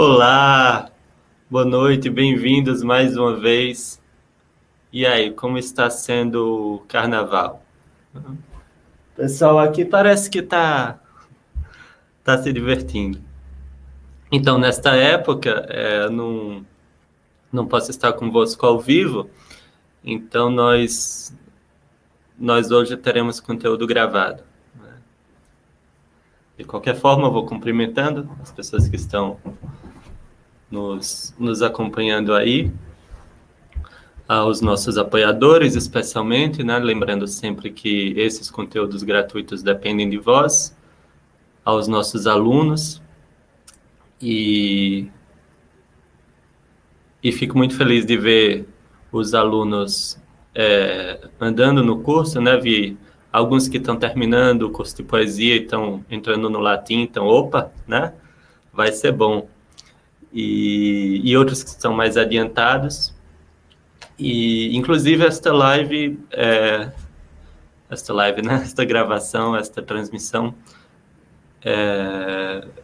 Olá, boa noite, bem-vindos mais uma vez. E aí, como está sendo o carnaval? O pessoal aqui parece que tá se divertindo. Então, nesta época, não posso estar convosco ao vivo, então nós hoje teremos conteúdo gravado. De qualquer forma, eu vou cumprimentando as pessoas que estão nos acompanhando aí. Aos nossos apoiadores, especialmente, né? Lembrando sempre que esses conteúdos gratuitos dependem de vós, aos nossos alunos, e, e fico muito feliz de ver os alunos andando no curso, né? Vi alguns que estão terminando o curso de poesia e estão entrando no latim, então, opa, né? Vai ser bom. E outros que estão mais adiantados. E, inclusive, esta live, né? Esta gravação, esta transmissão,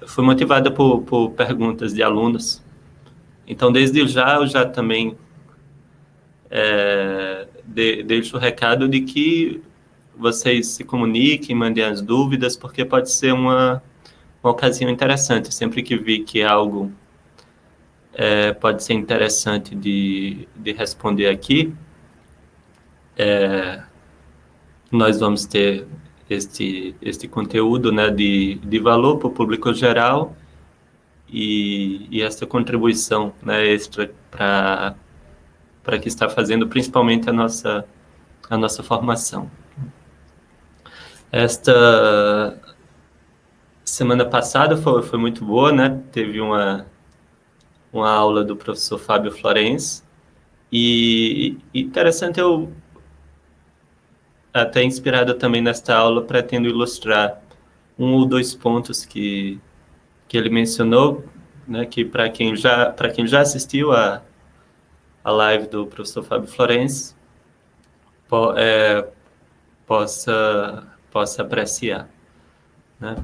foi motivada por perguntas de alunos. Então, desde já, eu já também deixo o recado de que vocês se comuniquem, mandem as dúvidas, porque pode ser uma ocasião interessante. Sempre que vi que algo pode ser interessante de responder aqui, nós vamos ter este conteúdo, né, de valor para o público geral e essa contribuição, né, extra para que está fazendo principalmente a nossa formação. Esta semana passada foi muito boa, né? Teve uma aula do professor Fábio Florenz e interessante, eu até inspirado também nesta aula pretendo ilustrar um ou dois pontos que ele mencionou, né, que para quem já assistiu a live do professor Fábio Florenz po, é, possa apreciar, né?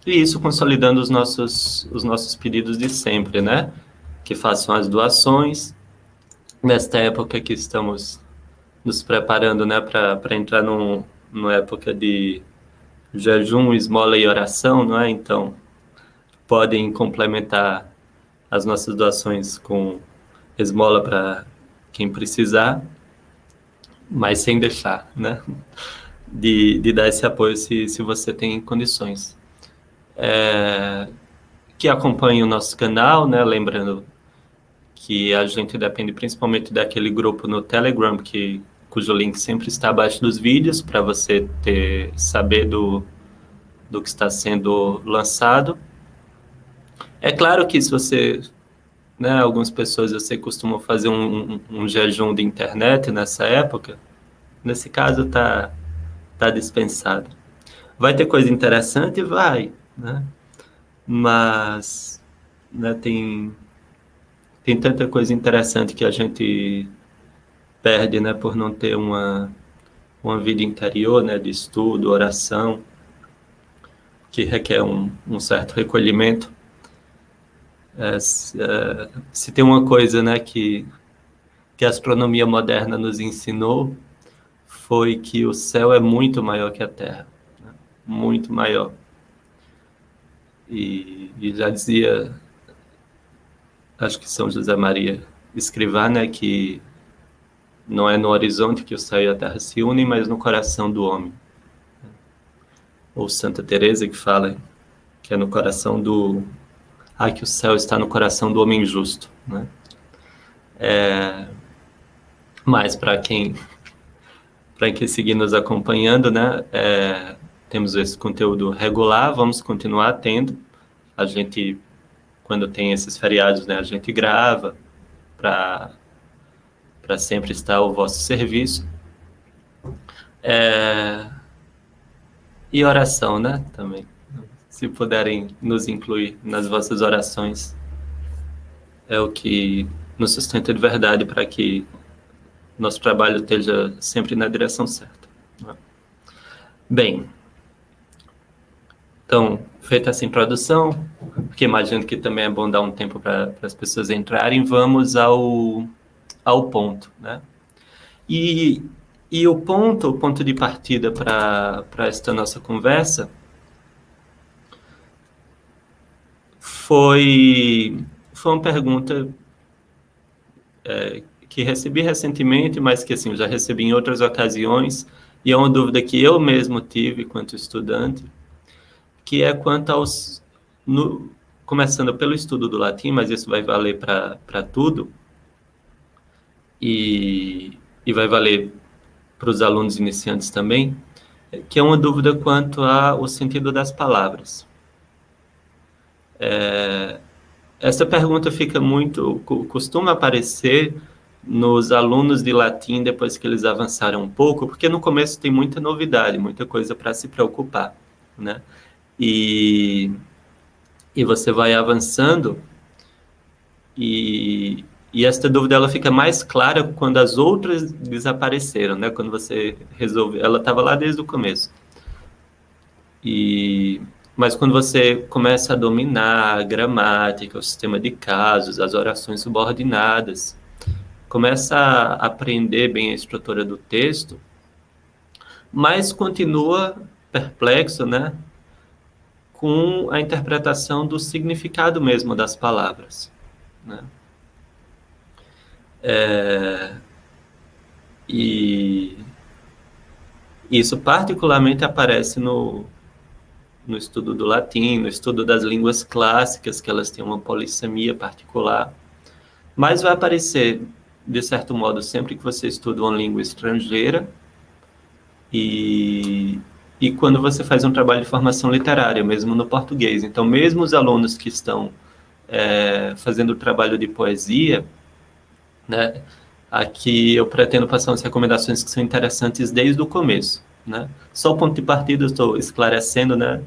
E isso consolidando os nossos pedidos de sempre, né? Que façam as doações. Nesta época que estamos nos preparando, né, para entrar numa época de jejum, esmola e oração, não é? Então, podem complementar as nossas doações com esmola para quem precisar, mas sem deixar, né, de dar esse apoio se você tem condições. Que acompanhe o nosso canal, né, lembrando que a gente depende principalmente daquele grupo no Telegram, cujo link sempre está abaixo dos vídeos, para você saber do que está sendo lançado. É claro que se você, né, algumas pessoas eu sei costumam fazer um jejum de internet nessa época, nesse caso tá dispensado. Vai ter coisa interessante? Vai, né? Mas, né, tem tanta coisa interessante que a gente perde, né, por não ter uma vida interior, né, de estudo, oração, que requer um certo recolhimento. Se tem uma coisa, né, que a astronomia moderna nos ensinou, foi que o céu é muito maior que a Terra, né? Muito maior. E já dizia, acho que São José Maria Escrivá, né, que não é no horizonte que o céu e a Terra se unem, mas no coração do homem. Ou Santa Teresa que fala que é no coração que o céu está no coração do homem justo, né? Mas para quem seguir nos acompanhando, né, temos esse conteúdo regular, vamos continuar tendo. A gente, quando tem esses feriados, né, a gente grava para sempre estar ao vosso serviço. E oração, né, também. Se puderem nos incluir nas vossas orações, é o que nos sustenta de verdade para que nosso trabalho esteja sempre na direção certa. Bem, então, feita essa introdução, porque imagino que também é bom dar um tempo para as pessoas entrarem, vamos ao ponto, né? E o ponto de partida para esta nossa conversa foi uma pergunta que recebi recentemente, mas que assim, eu já recebi em outras ocasiões, e é uma dúvida que eu mesmo tive quanto estudante, que é quanto aos... começando pelo estudo do latim, mas isso vai valer para tudo, e vai valer para os alunos iniciantes também, que é uma dúvida quanto ao sentido das palavras. Essa pergunta fica costuma aparecer nos alunos de latim depois que eles avançaram um pouco, porque no começo tem muita novidade, muita coisa para se preocupar, né? E você vai avançando e esta dúvida ela fica mais clara quando as outras desapareceram, né? Quando você resolve, ela estava lá desde o começo. Mas quando você começa a dominar a gramática, o sistema de casos, as orações subordinadas, começa a aprender bem a estrutura do texto, mas continua perplexo, né, com a interpretação do significado mesmo das palavras, né? E isso particularmente aparece no estudo do latim, no estudo das línguas clássicas, que elas têm uma polissemia particular, mas vai aparecer, de certo modo, sempre que você estuda uma língua estrangeira e quando você faz um trabalho de formação literária, mesmo no português. Então, mesmo os alunos que estão fazendo o trabalho de poesia, né, aqui eu pretendo passar umas recomendações que são interessantes desde o começo, né? Só o ponto de partida eu estou esclarecendo, né,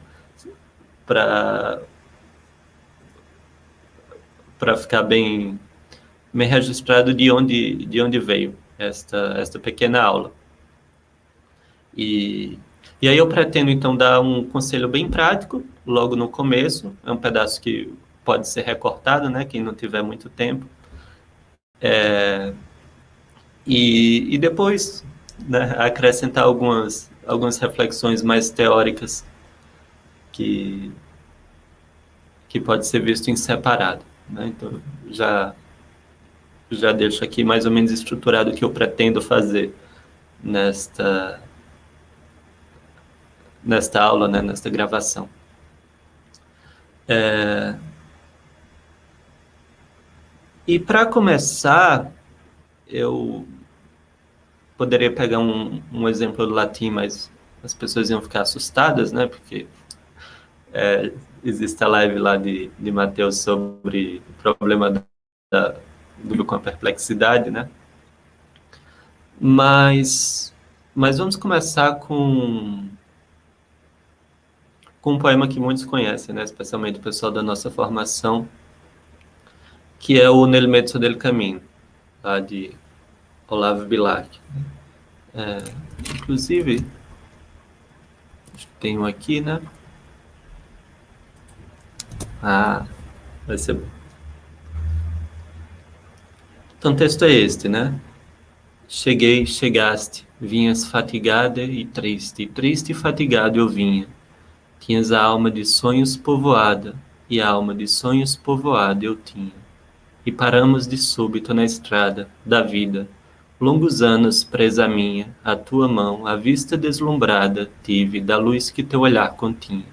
para ficar bem registrado de onde veio esta pequena aula. E aí eu pretendo, então, dar um conselho bem prático, logo no começo, é um pedaço que pode ser recortado, né, quem não tiver muito tempo. E depois, né, acrescentar algumas reflexões mais teóricas que pode ser visto em separado, né? Então, já deixo aqui mais ou menos estruturado o que eu pretendo fazer nesta aula, né, nesta gravação. E para começar, eu poderia pegar um exemplo do latim, mas as pessoas iam ficar assustadas, né? Porque existe a live lá de Mateus sobre o problema com a perplexidade, né? Mas vamos começar com um poema que muitos conhecem, né? Especialmente o pessoal da nossa formação, que é o Nel mezzo del cammino, lá de Olavo Bilac. Inclusive, tenho aqui, né? Vai ser... Então, o texto é este, né? Cheguei, chegaste, vinhas fatigada e triste e fatigado eu vinha. Tinhas a alma de sonhos povoada, e a alma de sonhos povoada eu tinha. E paramos de súbito na estrada da vida. Longos anos presa a minha, a tua mão, a vista deslumbrada tive da luz que teu olhar continha.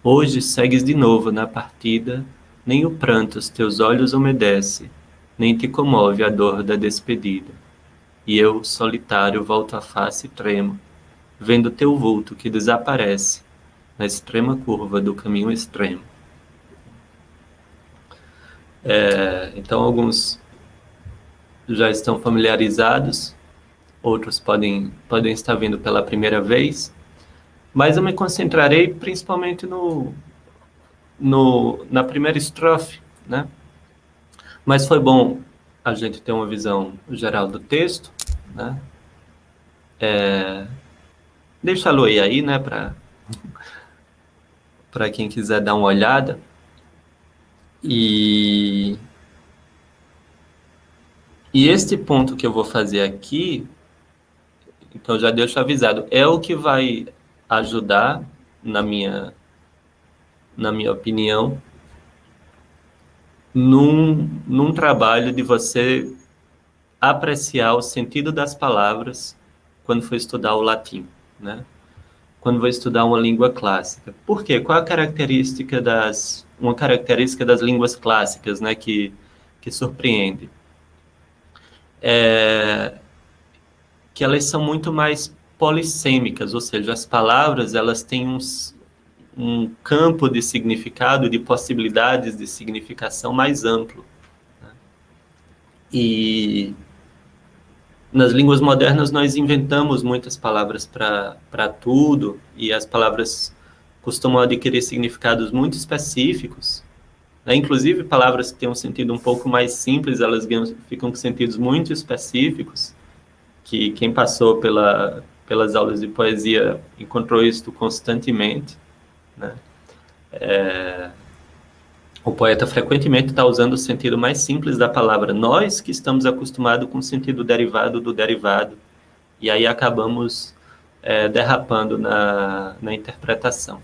Hoje segues de novo na partida, nem o pranto os teus olhos umedece, nem te comove a dor da despedida. E eu, solitário, volto a face e tremo, vendo teu vulto que desaparece na extrema curva do caminho extremo. Então, alguns já estão familiarizados, outros podem estar vindo pela primeira vez, mas eu me concentrarei principalmente na primeira estrofe, né? Mas foi bom a gente ter uma visão geral do texto, né? Deixa a Lu aí, né, para quem quiser dar uma olhada. E este ponto que eu vou fazer aqui, então já deixo avisado, é o que vai ajudar, na minha opinião, num trabalho de você apreciar o sentido das palavras quando for estudar o latim, né? Quando for estudar uma língua clássica. Por quê? Qual a característica uma característica das línguas clássicas, né, que surpreende? Que elas são muito mais polissêmicas, ou seja, as palavras elas têm um campo de significado, de possibilidades de significação mais amplo. Né? E nas línguas modernas nós inventamos muitas palavras para tudo, e as palavras costumam adquirir significados muito específicos, né? Inclusive palavras que têm um sentido um pouco mais simples, elas ficam com sentidos muito específicos, que quem passou pelas aulas de poesia encontrou isso constantemente, né? O poeta frequentemente está usando o sentido mais simples da palavra. Nós que estamos acostumados com o sentido derivado do derivado, e aí acabamos derrapando na interpretação.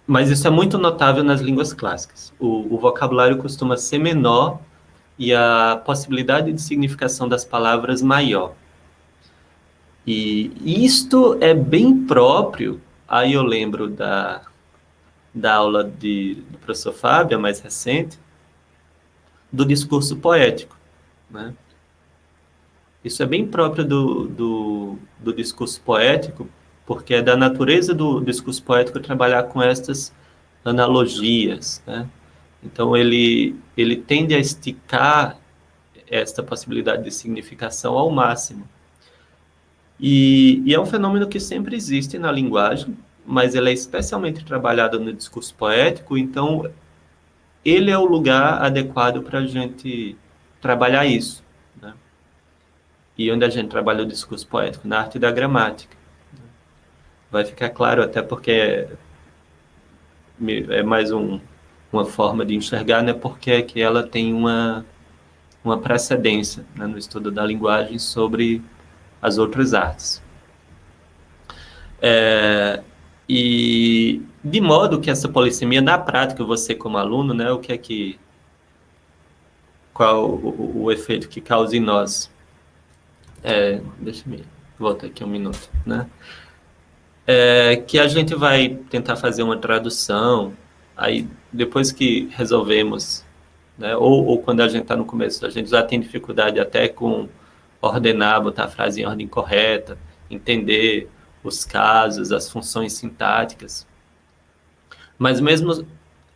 Mas isso é muito notável nas línguas clássicas. O vocabulário costuma ser menor e a possibilidade de significação das palavras maior. E isto é bem próprio, aí eu lembro da aula do professor Fábio, a mais recente, do discurso poético, né? Isso é bem próprio do discurso poético, porque é da natureza do discurso poético trabalhar com estas analogias, né? Então, ele tende a esticar esta possibilidade de significação ao máximo. E é um fenômeno que sempre existe na linguagem, mas ele é especialmente trabalhado no discurso poético, então ele é o lugar adequado para a gente trabalhar isso, né? E onde a gente trabalha o discurso poético? Na arte da gramática. Vai ficar claro, até porque é mais uma forma de enxergar, né? Porque é que ela tem uma precedência, né, no estudo da linguagem sobre as outras artes. E de modo que essa polissemia, na prática, você como aluno, né, qual o efeito que causa em nós? Deixa eu voltar aqui um minuto, né? Que a gente vai tentar fazer uma tradução, aí depois que resolvemos, né, ou quando a gente está no começo, a gente já tem dificuldade até com ordenar, botar a frase em ordem correta, entender os casos, as funções sintáticas. Mas mesmo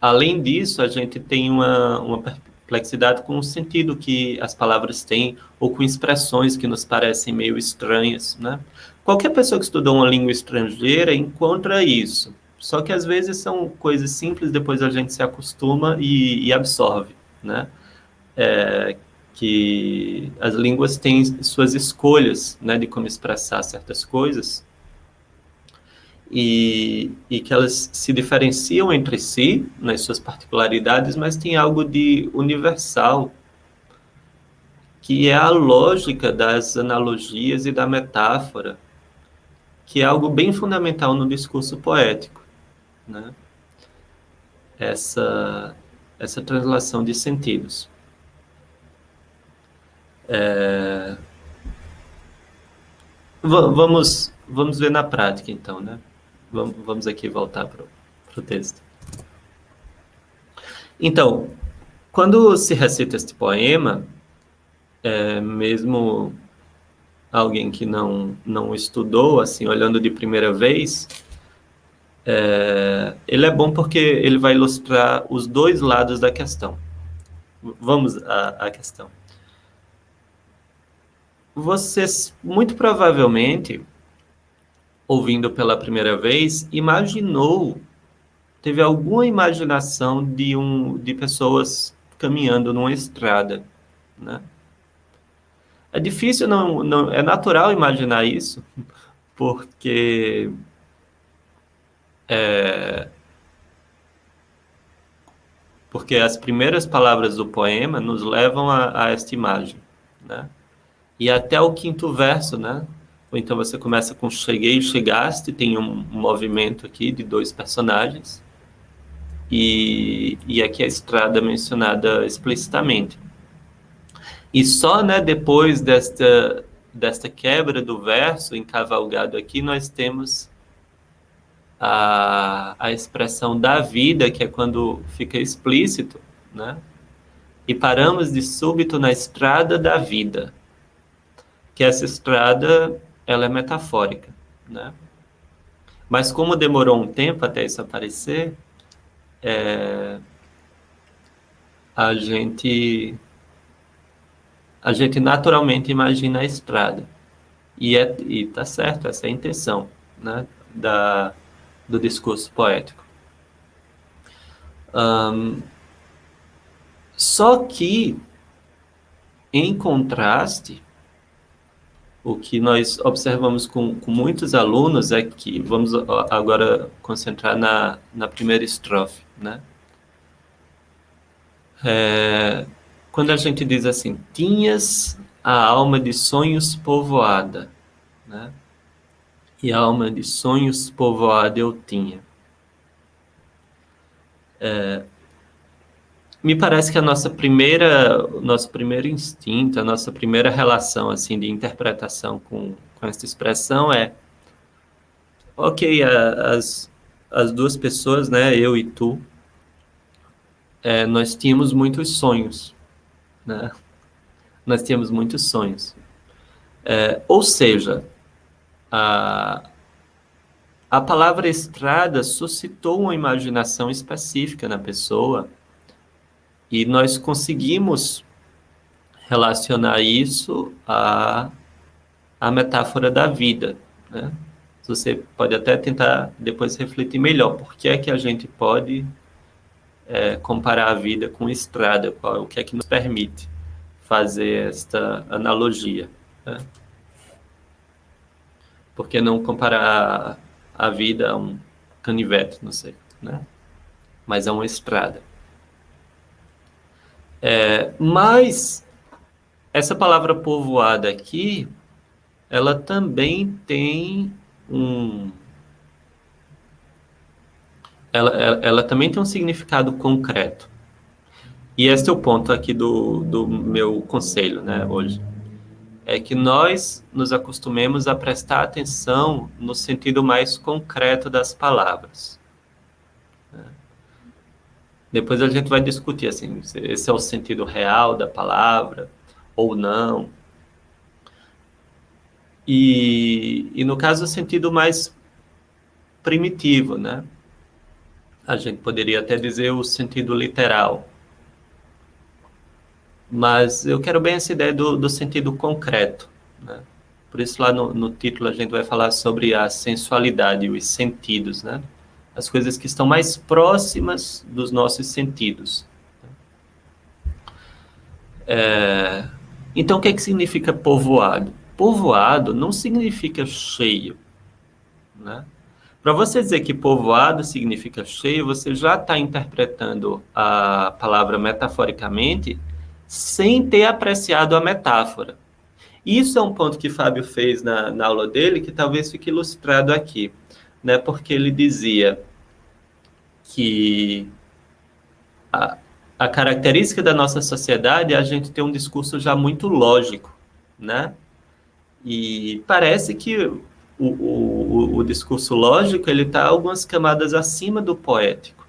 além disso, a gente tem uma perplexidade com o sentido que as palavras têm, ou com expressões que nos parecem meio estranhas, né? Qualquer pessoa que estudou uma língua estrangeira encontra isso. Só que às vezes são coisas simples, depois a gente se acostuma e absorve, né? Que as línguas têm suas escolhas, né, de como expressar certas coisas, e que elas se diferenciam entre si, nas suas particularidades, mas tem algo de universal, que é a lógica das analogias e da metáfora, que é algo bem fundamental no discurso poético, né? Essa translação de sentidos. Vamos ver na prática, então, né? Vamos aqui voltar para o texto. Então, quando se recita este poema, mesmo alguém que não estudou, assim, olhando de primeira vez, ele é bom porque ele vai ilustrar os dois lados da questão. Vamos à questão. Você, muito provavelmente, ouvindo pela primeira vez, teve alguma imaginação de pessoas caminhando numa estrada, né? É difícil, é natural imaginar isso, porque Porque as primeiras palavras do poema nos levam a esta imagem, né? E até o quinto verso, né? Ou então você começa com cheguei, chegaste, tem um movimento aqui de dois personagens, e aqui a estrada mencionada explicitamente. E só, né, depois desta quebra do verso encavalgado aqui, nós temos a expressão da vida, que é quando fica explícito, né? E paramos de súbito na estrada da vida, que essa estrada, ela é metafórica, né? Mas como demorou um tempo até isso aparecer, a gente naturalmente imagina a estrada. E tá certo, essa é a intenção, né, do discurso poético. Só que, em contraste, o que nós observamos com muitos alunos é que, vamos agora concentrar na primeira estrofe, né? Quando a gente diz assim, tinhas a alma de sonhos povoada, né? E a alma de sonhos povoada eu tinha. Me parece que o nosso primeiro instinto, a nossa primeira relação assim de interpretação com essa expressão é, ok, as duas pessoas, né, eu e tu, nós tínhamos muitos sonhos, né? Nós tínhamos muitos sonhos. Ou seja, a palavra estrada suscitou uma imaginação específica na pessoa e nós conseguimos relacionar isso à metáfora da vida, né? Você pode até tentar depois refletir melhor por que é que a gente pode comparar a vida com estrada, o que é que nos permite fazer esta analogia, né? Por que não comparar a vida a um canivete, não sei, né? Mas a uma estrada. Mas essa palavra povoada aqui, ela também tem ela também tem um significado concreto. E esse é o ponto aqui do meu conselho, né, hoje. É que nós nos acostumemos a prestar atenção no sentido mais concreto das palavras. Depois a gente vai discutir assim, se esse é o sentido real da palavra ou não. E no caso, o sentido mais primitivo, né? A gente poderia até dizer o sentido literal. Mas eu quero bem essa ideia do sentido concreto, né? Por isso lá no título a gente vai falar sobre a sensualidade, os sentidos, né? As coisas que estão mais próximas dos nossos sentidos. Então, o que é que significa povoado? Povoado não significa cheio, né? Para você dizer que povoado significa cheio, você já está interpretando a palavra metaforicamente sem ter apreciado a metáfora. Isso é um ponto que Fábio fez na aula dele, que talvez fique ilustrado aqui, né? Porque ele dizia que a característica da nossa sociedade é a gente ter um discurso já muito lógico, né? E parece que o discurso lógico ele está algumas camadas acima do poético,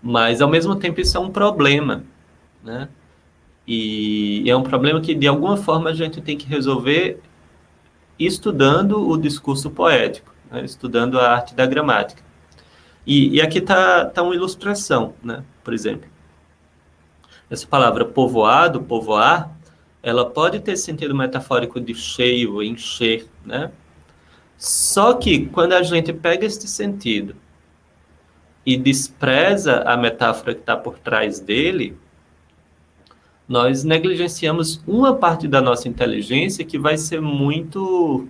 mas ao mesmo tempo isso é um problema, né? E é um problema que de alguma forma a gente tem que resolver estudando o discurso poético, né? Estudando a arte da gramática. E aqui está uma ilustração, né? Por exemplo, essa palavra povoado, povoar, ela pode ter sentido metafórico de cheio, encher, né? Só que quando a gente pega este sentido e despreza a metáfora que está por trás dele, nós negligenciamos uma parte da nossa inteligência que vai ser muito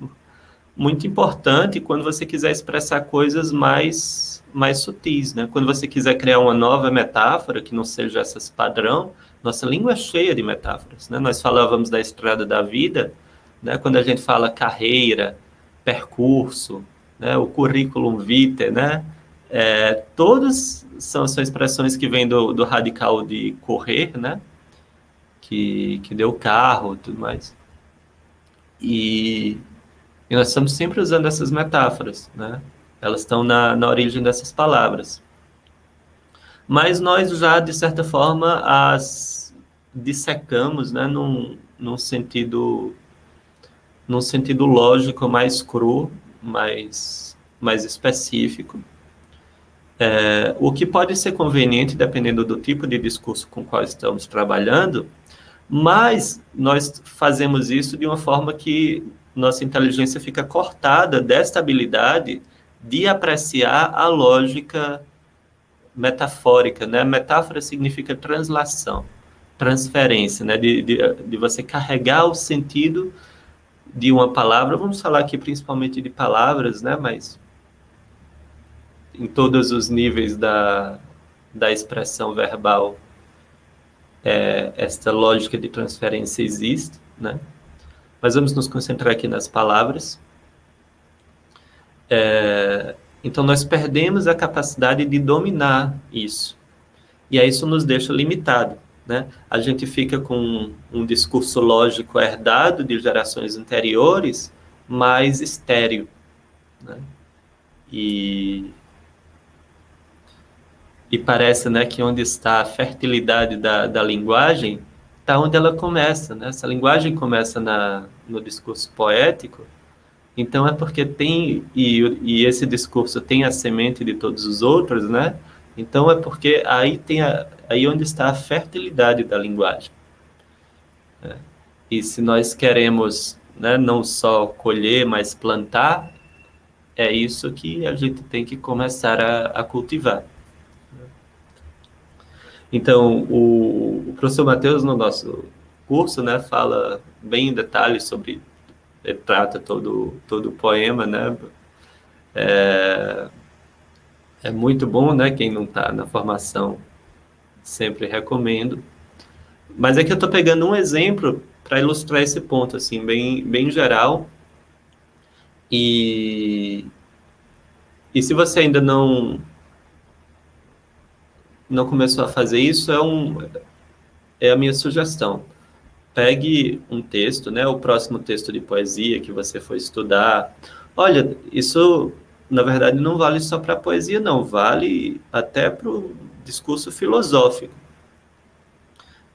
muito importante quando você quiser expressar coisas mais sutis, né? Quando você quiser criar uma nova metáfora que não seja essas padrão, nossa língua é cheia de metáforas, né? Nós falávamos da estrada da vida, né? Quando a gente fala carreira, percurso, né? O currículum vitae, né? Todos são expressões que vêm do radical de correr, né? Que deu carro e tudo mais. E nós estamos sempre usando essas metáforas, né? Elas estão na origem dessas palavras. Mas nós já, de certa forma, as dissecamos, né? Num sentido lógico mais cru, mais específico. O que pode ser conveniente, dependendo do tipo de discurso com o qual estamos trabalhando, mas nós fazemos isso de uma forma que nossa inteligência fica cortada desta habilidade de apreciar a lógica metafórica, né? Metáfora significa translação, transferência, né? De você carregar o sentido de uma palavra. Vamos falar aqui principalmente de palavras, né? Mas em todos os níveis da expressão verbal, esta lógica de transferência existe, né? Mas vamos nos concentrar aqui nas palavras. Então, nós perdemos a capacidade de dominar isso. E aí isso nos deixa limitado, né? A gente fica com um discurso lógico herdado de gerações anteriores, mais estéril, né? E parece, né, que onde está a fertilidade da linguagem, está onde ela começa, né? Se a linguagem começa no discurso poético, então é porque tem, e esse discurso tem a semente de todos os outros, né? Então é porque aí onde está a fertilidade da linguagem. Né? E se nós queremos, né, não só colher, mas plantar, é isso que a gente tem que começar a cultivar. Então, o professor Matheus, no nosso curso, né, fala bem em detalhes sobre, ele trata todo o poema, né? É muito bom, né? Quem não está na formação, sempre recomendo. Mas é que eu estou pegando um exemplo para ilustrar esse ponto, assim, bem geral. E se você ainda não começou a fazer isso, é a minha sugestão. Pegue um texto, né? O próximo texto de poesia que você for estudar. Olha, isso, na verdade, não vale só para a poesia, não. Vale até para o discurso filosófico.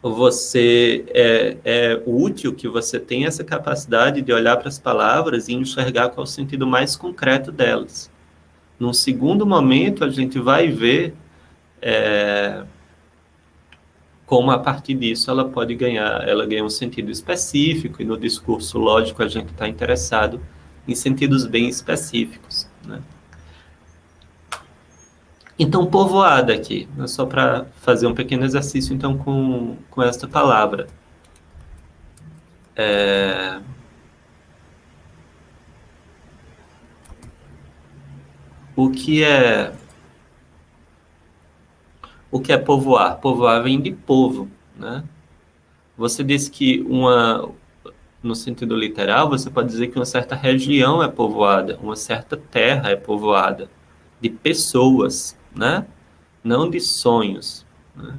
É útil que você tenha essa capacidade de olhar para as palavras e enxergar qual é o sentido mais concreto delas. Num segundo momento, a gente vai ver como a partir disso ela ganha um sentido específico, e no discurso lógico a gente está interessado em sentidos bem específicos, né? Então, povoada aqui, né, só para fazer um pequeno exercício então com esta palavra. O que é povoar? Povoar vem de povo, né? Você disse que no sentido literal, você pode dizer que uma certa região é povoada, uma certa terra é povoada, de pessoas, né? Não de sonhos, né?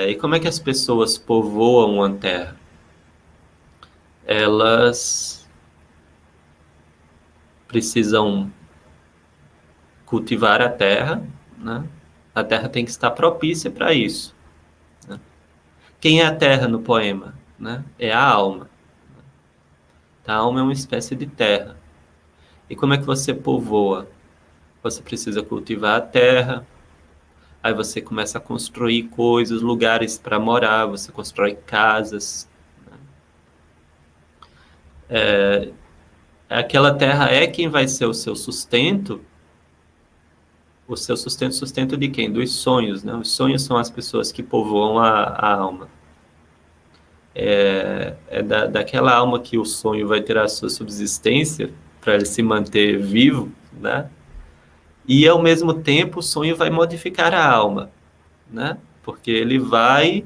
E como é que as pessoas povoam uma terra? Elas precisam cultivar a terra, né? A terra tem que estar propícia para isso, né? Quem é a terra no poema, né? É a alma. A alma é uma espécie de terra. E como é que você povoa? Você precisa cultivar a terra, aí você começa a construir coisas, lugares para morar, você constrói casas. Aquela terra é quem vai ser o seu sustento sustento de quem? Dos sonhos, né? Os sonhos são as pessoas que povoam a alma. daquela alma que o sonho vai ter a sua subsistência para ele se manter vivo, né? E ao mesmo tempo o sonho vai modificar a alma, né? Porque ele vai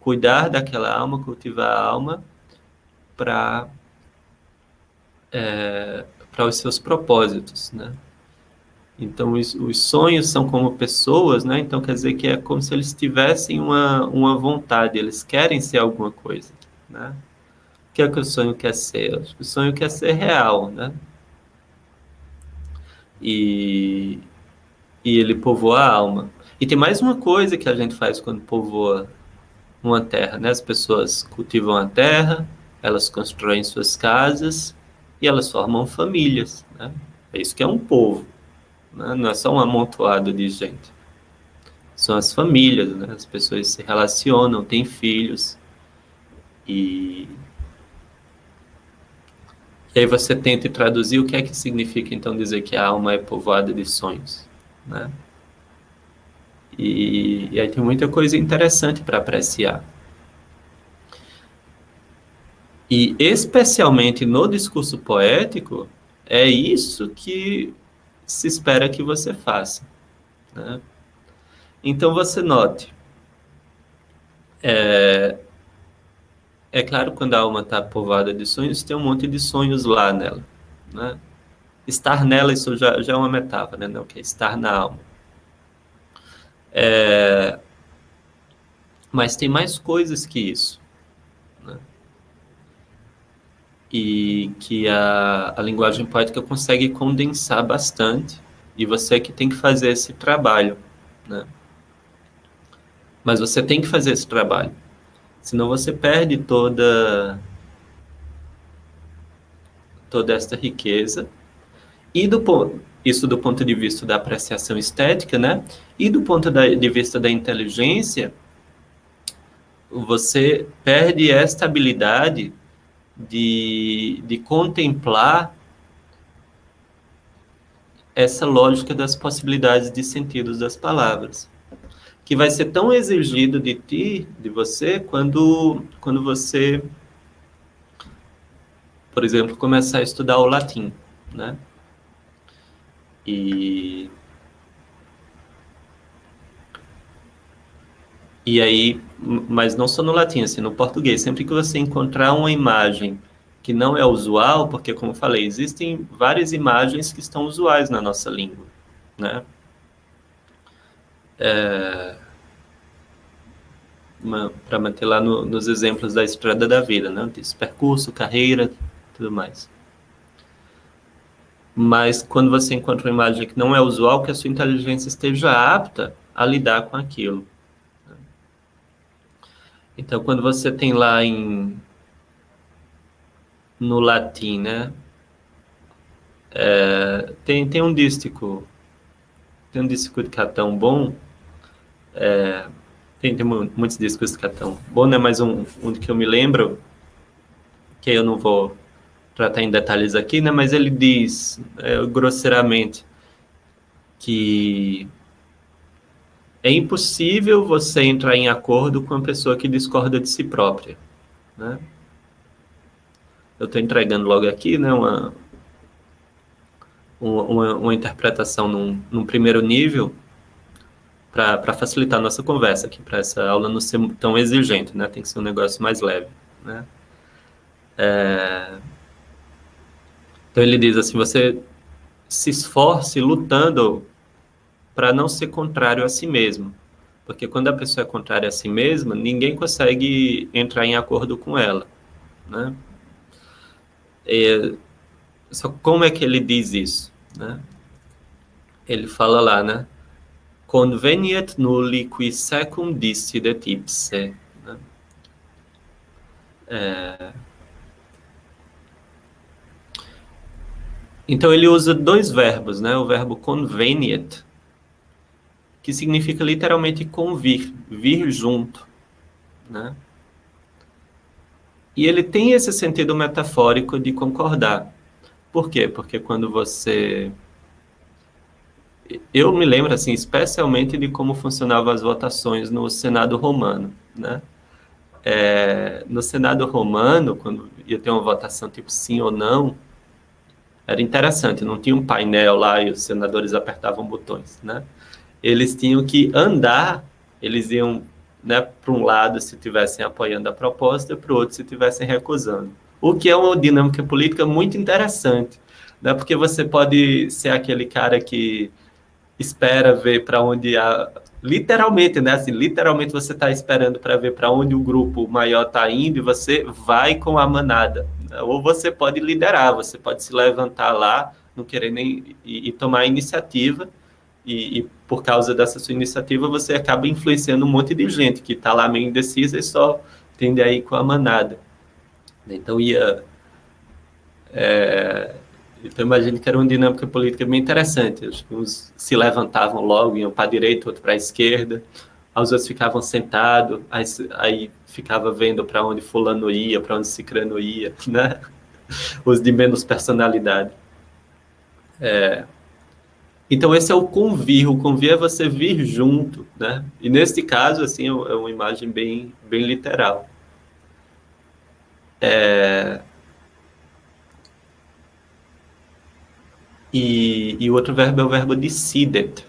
cuidar daquela alma, cultivar a alma para para os seus propósitos, né? Então, os sonhos são como pessoas, né? Então, quer dizer que é como se eles tivessem uma vontade, eles querem ser alguma coisa, né? O que é que o sonho quer ser? O sonho quer ser real, né? E, e ele povoa a alma. E tem mais uma coisa que a gente faz quando povoa uma terra, né? As pessoas cultivam a terra, elas constroem suas casas e elas formam famílias, né? É isso que é um povo, né? Não é só um amontoado de gente. São as famílias, né? As pessoas se relacionam, têm filhos e, e aí você tenta traduzir o que é que significa então dizer que a alma é povoada de sonhos, né? E aí tem muita coisa interessante para apreciar. E especialmente no discurso poético, é isso que se espera que você faça, né? Então você note, é claro, quando a alma está povoada de sonhos, tem um monte de sonhos lá nela, né? Estar nela, isso já é uma metáfora, né? Não, que é estar na alma. Mas tem mais coisas que isso, né? E que a linguagem poética consegue condensar bastante, e você que tem que fazer esse trabalho, né? Mas você tem que fazer esse trabalho, senão você perde toda esta riqueza. E isso do ponto de vista da apreciação estética, né? E do ponto de vista da inteligência, você perde esta habilidade de contemplar essa lógica das possibilidades de sentidos das palavras, que vai ser tão exigido de ti, de você, quando você, por exemplo, começar a estudar o latim, né? E aí, mas não só no latim, assim, no português, sempre que você encontrar uma imagem que não é usual, porque, como eu falei, existem várias imagens que estão usuais na nossa língua, né? Para manter lá nos exemplos da estrada da vida, né? Esse percurso, carreira, tudo mais. Mas quando você encontra uma imagem que não é usual, que a sua inteligência esteja apta a lidar com aquilo. Então, quando você tem lá no latim, né? Tem um dístico, de Catão bom, tem muitos discos de Catão bom, né? Mas um que eu me lembro, que eu não vou tratar em detalhes aqui, né? Mas ele diz, grosseiramente, que é impossível você entrar em acordo com uma pessoa que discorda de si própria, né? Eu estou entregando logo aqui, né, uma interpretação num primeiro nível para facilitar a nossa conversa aqui, para essa aula não ser tão exigente, né? Tem que ser um negócio mais leve, né? Então ele diz assim, você se esforce lutando para não ser contrário a si mesmo, porque quando a pessoa é contrária a si mesma, ninguém consegue entrar em acordo com ela, né? Só como é que ele diz isso, né? Ele fala lá, né? Conveniet nulli qui secum dissident ipse, né? Então ele usa dois verbos, né? O verbo conveniet, que significa literalmente convir, vir junto, né? E ele tem esse sentido metafórico de concordar. Por quê? Porque quando você... Eu me lembro, assim, especialmente de como funcionavam as votações no Senado romano, né? No Senado romano, quando ia ter uma votação tipo sim ou não, era interessante, não tinha um painel lá e os senadores apertavam botões, né? Eles tinham que andar, eles iam, né, para um lado se estivessem apoiando a proposta, para o outro se estivessem recusando. O que é uma dinâmica política muito interessante, né? Porque você pode ser aquele cara que espera ver para onde literalmente, né? Assim, literalmente você está esperando para ver para onde o grupo maior está indo e você vai com a manada. Ou você pode liderar, você pode se levantar lá, não querer nem e tomar a iniciativa e por causa dessa sua iniciativa você acaba influenciando um monte de gente que está lá meio indecisa e só tende a ir com a manada. Então então, imagino que era uma dinâmica política bem interessante. Uns se levantavam logo, iam para a direita, outro para a esquerda. Os outros ficavam sentados, aí ficava vendo para onde fulano ia, para onde cicrano ia, né? Os de menos personalidade. Então, esse é o convir. O convir é você vir junto, né? E nesse caso, assim, é uma imagem bem literal. E o outro verbo é o verbo decidet,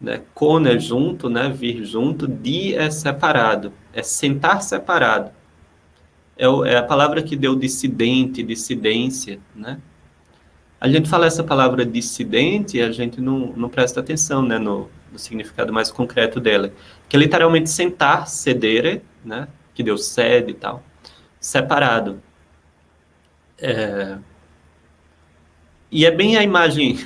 né? Con é junto, né? Vir junto. Di é separado, é sentar separado. É a palavra que deu dissidente, dissidência, né? A gente fala essa palavra dissidente e a gente não presta atenção, né, no significado mais concreto dela, que é literalmente sentar, sedere, né? Que deu sede e tal, separado. E é bem a imagem,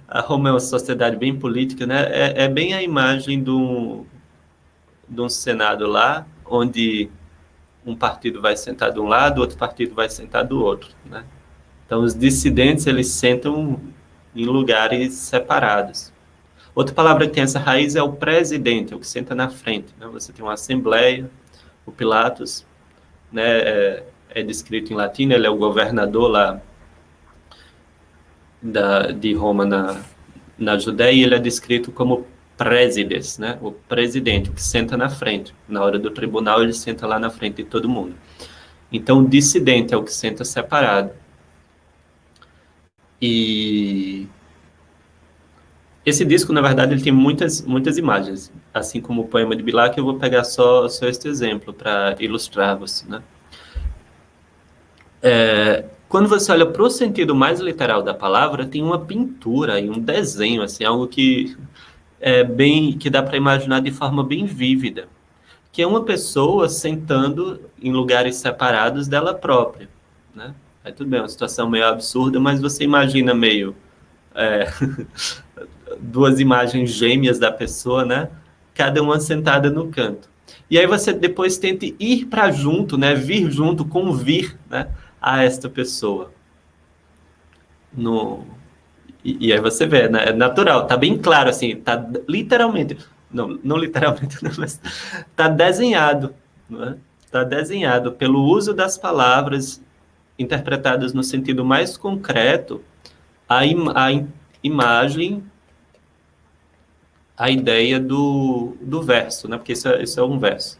a Roma é uma sociedade bem política, né? É bem a imagem de um Senado lá, onde um partido vai sentar de um lado, outro partido vai sentar do outro, né? Então, os dissidentes, eles sentam em lugares separados. Outra palavra que tem essa raiz é o presidente, o que senta na frente, né? Você tem uma assembleia, o Pilatos, né, é descrito em latim, ele é o governador lá de Roma na Judéia, e ele é descrito como presides, né? O presidente, o que senta na frente. Na hora do tribunal, ele senta lá na frente de todo mundo. Então, o dissidente é o que senta separado. E esse disco, na verdade, ele tem muitas imagens. Assim como o poema de Bilac, eu vou pegar só este exemplo para ilustrar-vos, né? Quando você olha para o sentido mais literal da palavra, tem uma pintura e um desenho, assim, algo que dá para imaginar de forma bem vívida, que é uma pessoa sentando em lugares separados dela própria, né? Aí tudo bem, é uma situação meio absurda, mas você imagina meio duas imagens gêmeas da pessoa, né? Cada uma sentada no canto. E aí você depois tenta ir para junto, né? Vir junto, convir, né? A esta pessoa. No, e aí você vê, né? É natural, tá bem claro, assim, tá literalmente, não literalmente, não, mas tá desenhado, né? Tá desenhado pelo uso das palavras interpretadas no sentido mais concreto, a imagem, a ideia do verso, né? Porque isso é um verso.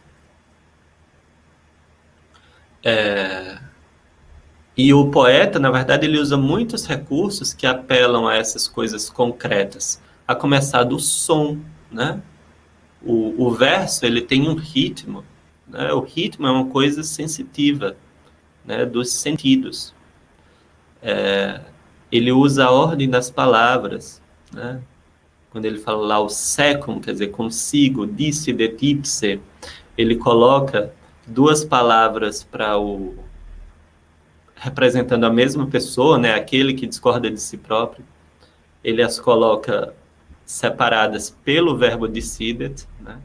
E o poeta, na verdade, ele usa muitos recursos que apelam a essas coisas concretas, a começar do som, né? O verso, ele tem um ritmo, né? O ritmo é uma coisa sensitiva, né? Dos sentidos. Ele usa a ordem das palavras, né? Quando ele fala lá o secum, quer dizer, consigo, disse, detipse, ele coloca duas palavras para representando a mesma pessoa, né? Aquele que discorda de si próprio. Ele as coloca separadas pelo verbo decidet, né?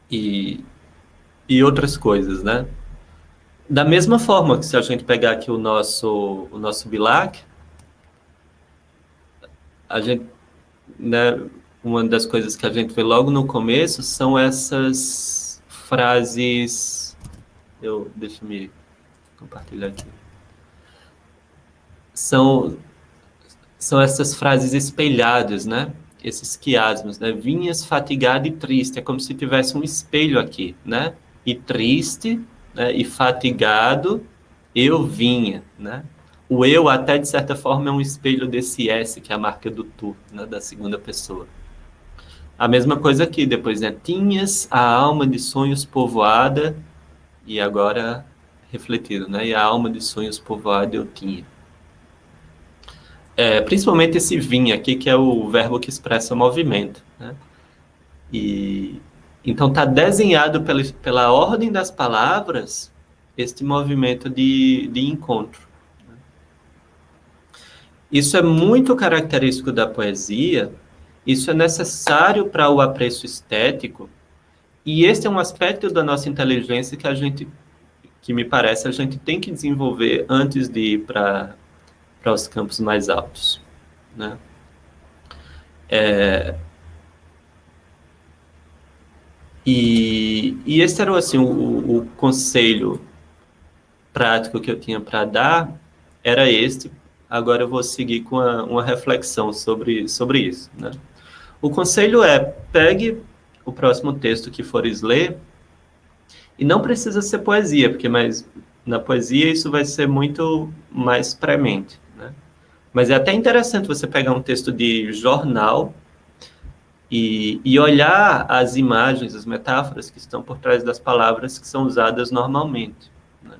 E, e outras coisas, né? Da mesma forma que se a gente pegar aqui o nosso Bilac, a gente, né, uma das coisas que a gente vê logo no começo são essas frases. Deixa eu me compartilhar aqui. São essas frases espelhadas, né? esses quiasmos, né? Vinhas fatigado e triste, é como se tivesse um espelho aqui, né? E triste, né? E fatigado, eu vinha, né? O eu, até de certa forma, é um espelho desse S, que é a marca do tu, né? Da segunda pessoa. A mesma coisa aqui, depois, né? Tinhas a alma de sonhos povoada, e agora refletido, né? E a alma de sonhos povoada eu tinha. Principalmente esse vinha aqui, que é o verbo que expressa movimento, né? E então está desenhado pela ordem das palavras este movimento de encontro. Isso é muito característico da poesia, isso é necessário para o apreço estético, e esse é um aspecto da nossa inteligência que me parece, a gente tem que desenvolver antes de ir para os campos mais altos, né? E esse era assim, o conselho prático que eu tinha para dar, era este. Agora eu vou seguir com uma reflexão sobre isso, né? O conselho é, pegue o próximo texto que fores ler, e não precisa ser poesia, porque na poesia isso vai ser muito mais premente, né? Mas é até interessante você pegar um texto de jornal e olhar as imagens, as metáforas que estão por trás das palavras que são usadas normalmente, né?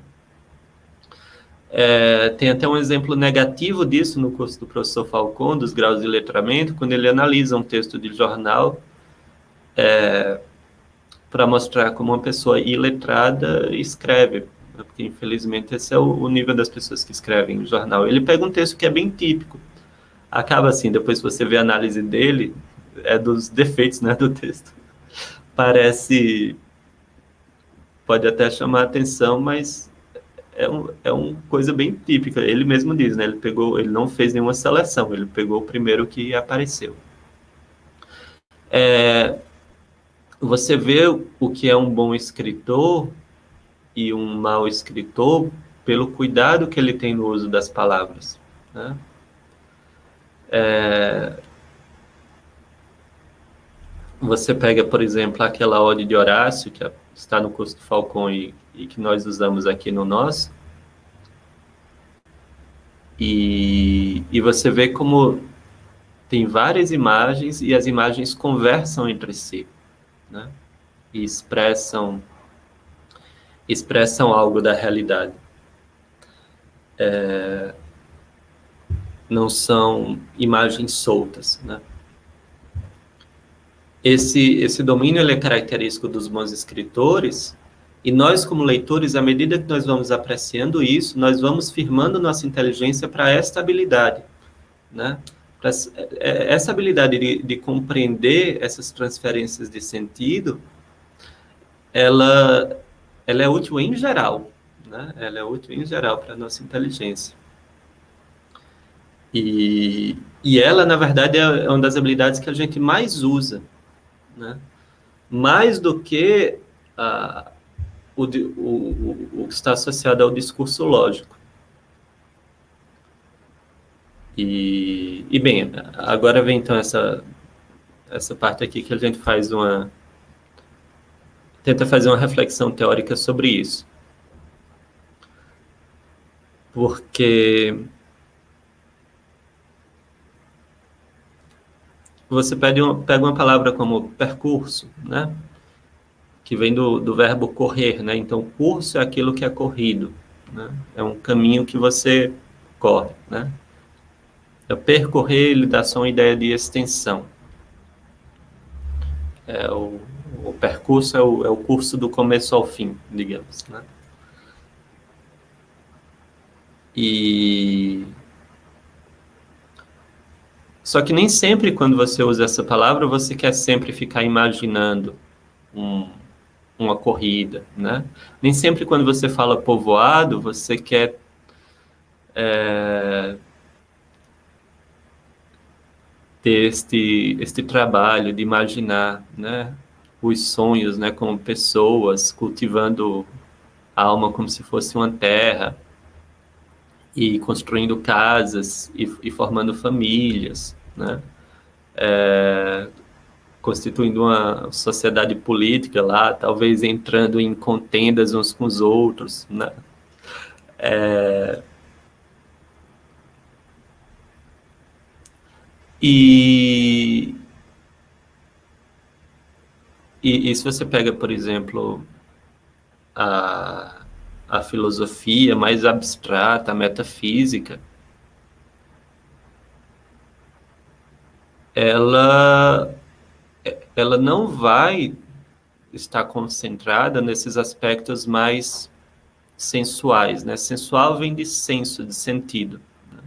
Tem até um exemplo negativo disso no curso do professor Falcon, dos graus de letramento, quando ele analisa um texto de jornal para mostrar como uma pessoa iletrada escreve, né? Porque infelizmente esse é o nível das pessoas que escrevem em jornal. Ele pega um texto que é bem típico, acaba assim, depois você vê a análise dele, é dos defeitos, né, do texto. Pode até chamar a atenção, mas é uma coisa bem típica. Ele mesmo diz, né? Ele não fez nenhuma seleção, ele pegou o primeiro que apareceu. Você vê o que é um bom escritor e um mau escritor pelo cuidado que ele tem no uso das palavras, né? Você pega, por exemplo, aquela ode de Horácio, que está no curso do Falcon e que nós usamos aqui no nosso, e você vê como tem várias imagens e as imagens conversam entre si, né? E expressam algo da realidade. Não são imagens soltas, né? Esse domínio ele é característico dos bons escritores, e nós, como leitores, à medida que nós vamos apreciando isso, nós vamos firmando nossa inteligência para esta habilidade, né? Essa habilidade de compreender essas transferências de sentido, ela é útil em geral, né? Ela é útil em geral para a nossa inteligência. E ela, na verdade, é uma das habilidades que a gente mais usa, né? Mais do que o que está associado ao discurso lógico. E bem, agora vem então essa parte aqui que a gente tenta fazer uma reflexão teórica sobre isso. Porque você pega uma palavra como percurso, né? Que vem do verbo correr, né? Então, curso é aquilo que é corrido, né? É um caminho que você corre, né? Percorrer, ele dá só uma ideia de extensão. O percurso é o curso do começo ao fim, digamos, né? Só que nem sempre, quando você usa essa palavra, você quer sempre ficar imaginando uma corrida, né? Nem sempre, quando você fala povoado, você quer ter este trabalho de imaginar, né, os sonhos, né, como pessoas cultivando a alma como se fosse uma terra e construindo casas e formando famílias, né? constituindo uma sociedade política lá, talvez entrando em contendas uns com os outros, né? E, e se você pega, por exemplo, a, a filosofia mais abstrata, a metafísica, ela não vai estar concentrada nesses aspectos mais sensuais, né? Sensual vem de senso, de sentido, né?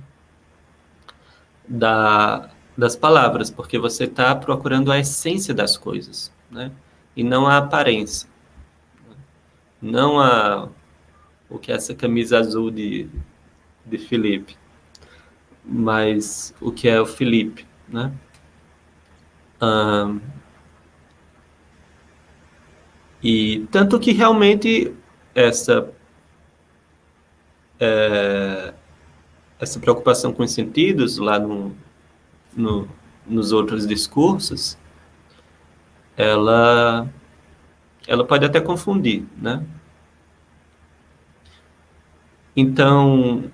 Das palavras, porque você está procurando a essência das coisas, né? E não a aparência, não o que é essa camisa azul de Felipe, mas o que é o Felipe, né? E tanto que realmente essa essa preocupação com os sentidos lá no, nos outros discursos, ela pode até confundir, né? Então,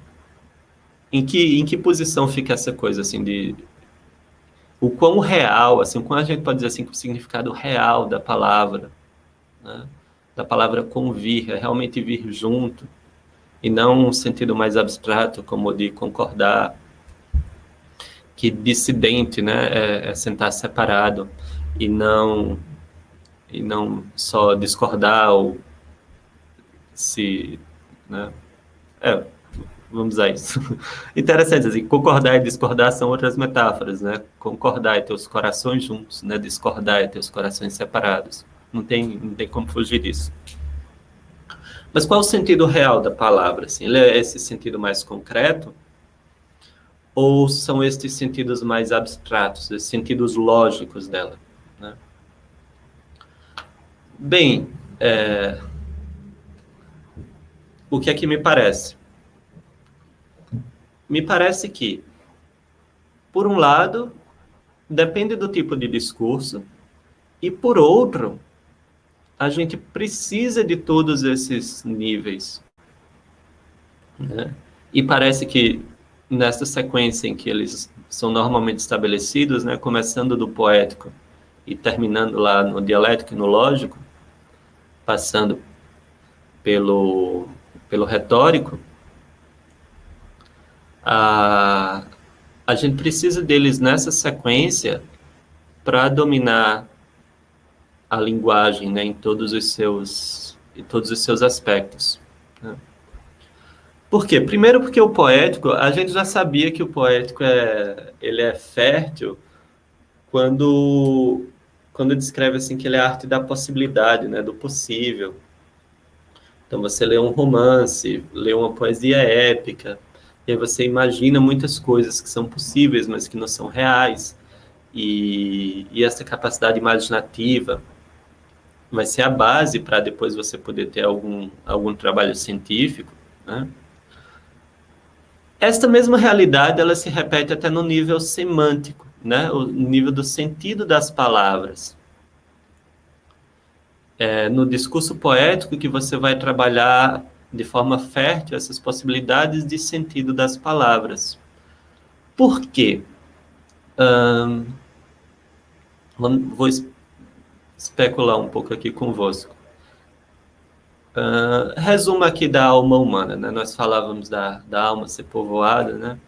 em que posição fica essa coisa, assim, de o quão real, assim, o quão a gente pode dizer assim, que o significado real da palavra, né? Da palavra convir, é realmente vir junto, e não um sentido mais abstrato, como o de concordar, que dissidente, né, é sentar separado, e não só discordar ou se, né, é, vamos usar isso. Interessante, assim, concordar e discordar são outras metáforas, né? Concordar é ter os corações juntos, né? Discordar é ter os corações separados. Não tem como fugir disso. Mas qual é o sentido real da palavra? Assim? Ele é esse sentido mais concreto? Ou são estes sentidos mais abstratos, esses sentidos lógicos dela? Né? Bem, o que é que me parece? Me parece que, por um lado, depende do tipo de discurso, e por outro, a gente precisa de todos esses níveis, né? E parece que nessa sequência em que eles são normalmente estabelecidos, né, começando do poético e terminando lá no dialético e no lógico, passando pelo retórico, a gente precisa deles nessa sequência para dominar a linguagem, né, em todos os seus aspectos, né? Por quê? Primeiro porque o poético, a gente já sabia que o poético ele é fértil quando descreve assim que ele é a arte da possibilidade, né, do possível. Então você lê um romance, lê uma poesia épica, e aí você imagina muitas coisas que são possíveis, mas que não são reais. E essa capacidade imaginativa vai ser a base para depois você poder ter algum trabalho científico, né? Esta mesma realidade, ela se repete até no nível semântico, né? O nível do sentido das palavras. É no discurso poético que você vai trabalhar de forma fértil essas possibilidades de sentido das palavras. Por quê? Vou especular um pouco aqui convosco. Resumo aqui da alma humana, né? Nós falávamos da alma ser povoada, né?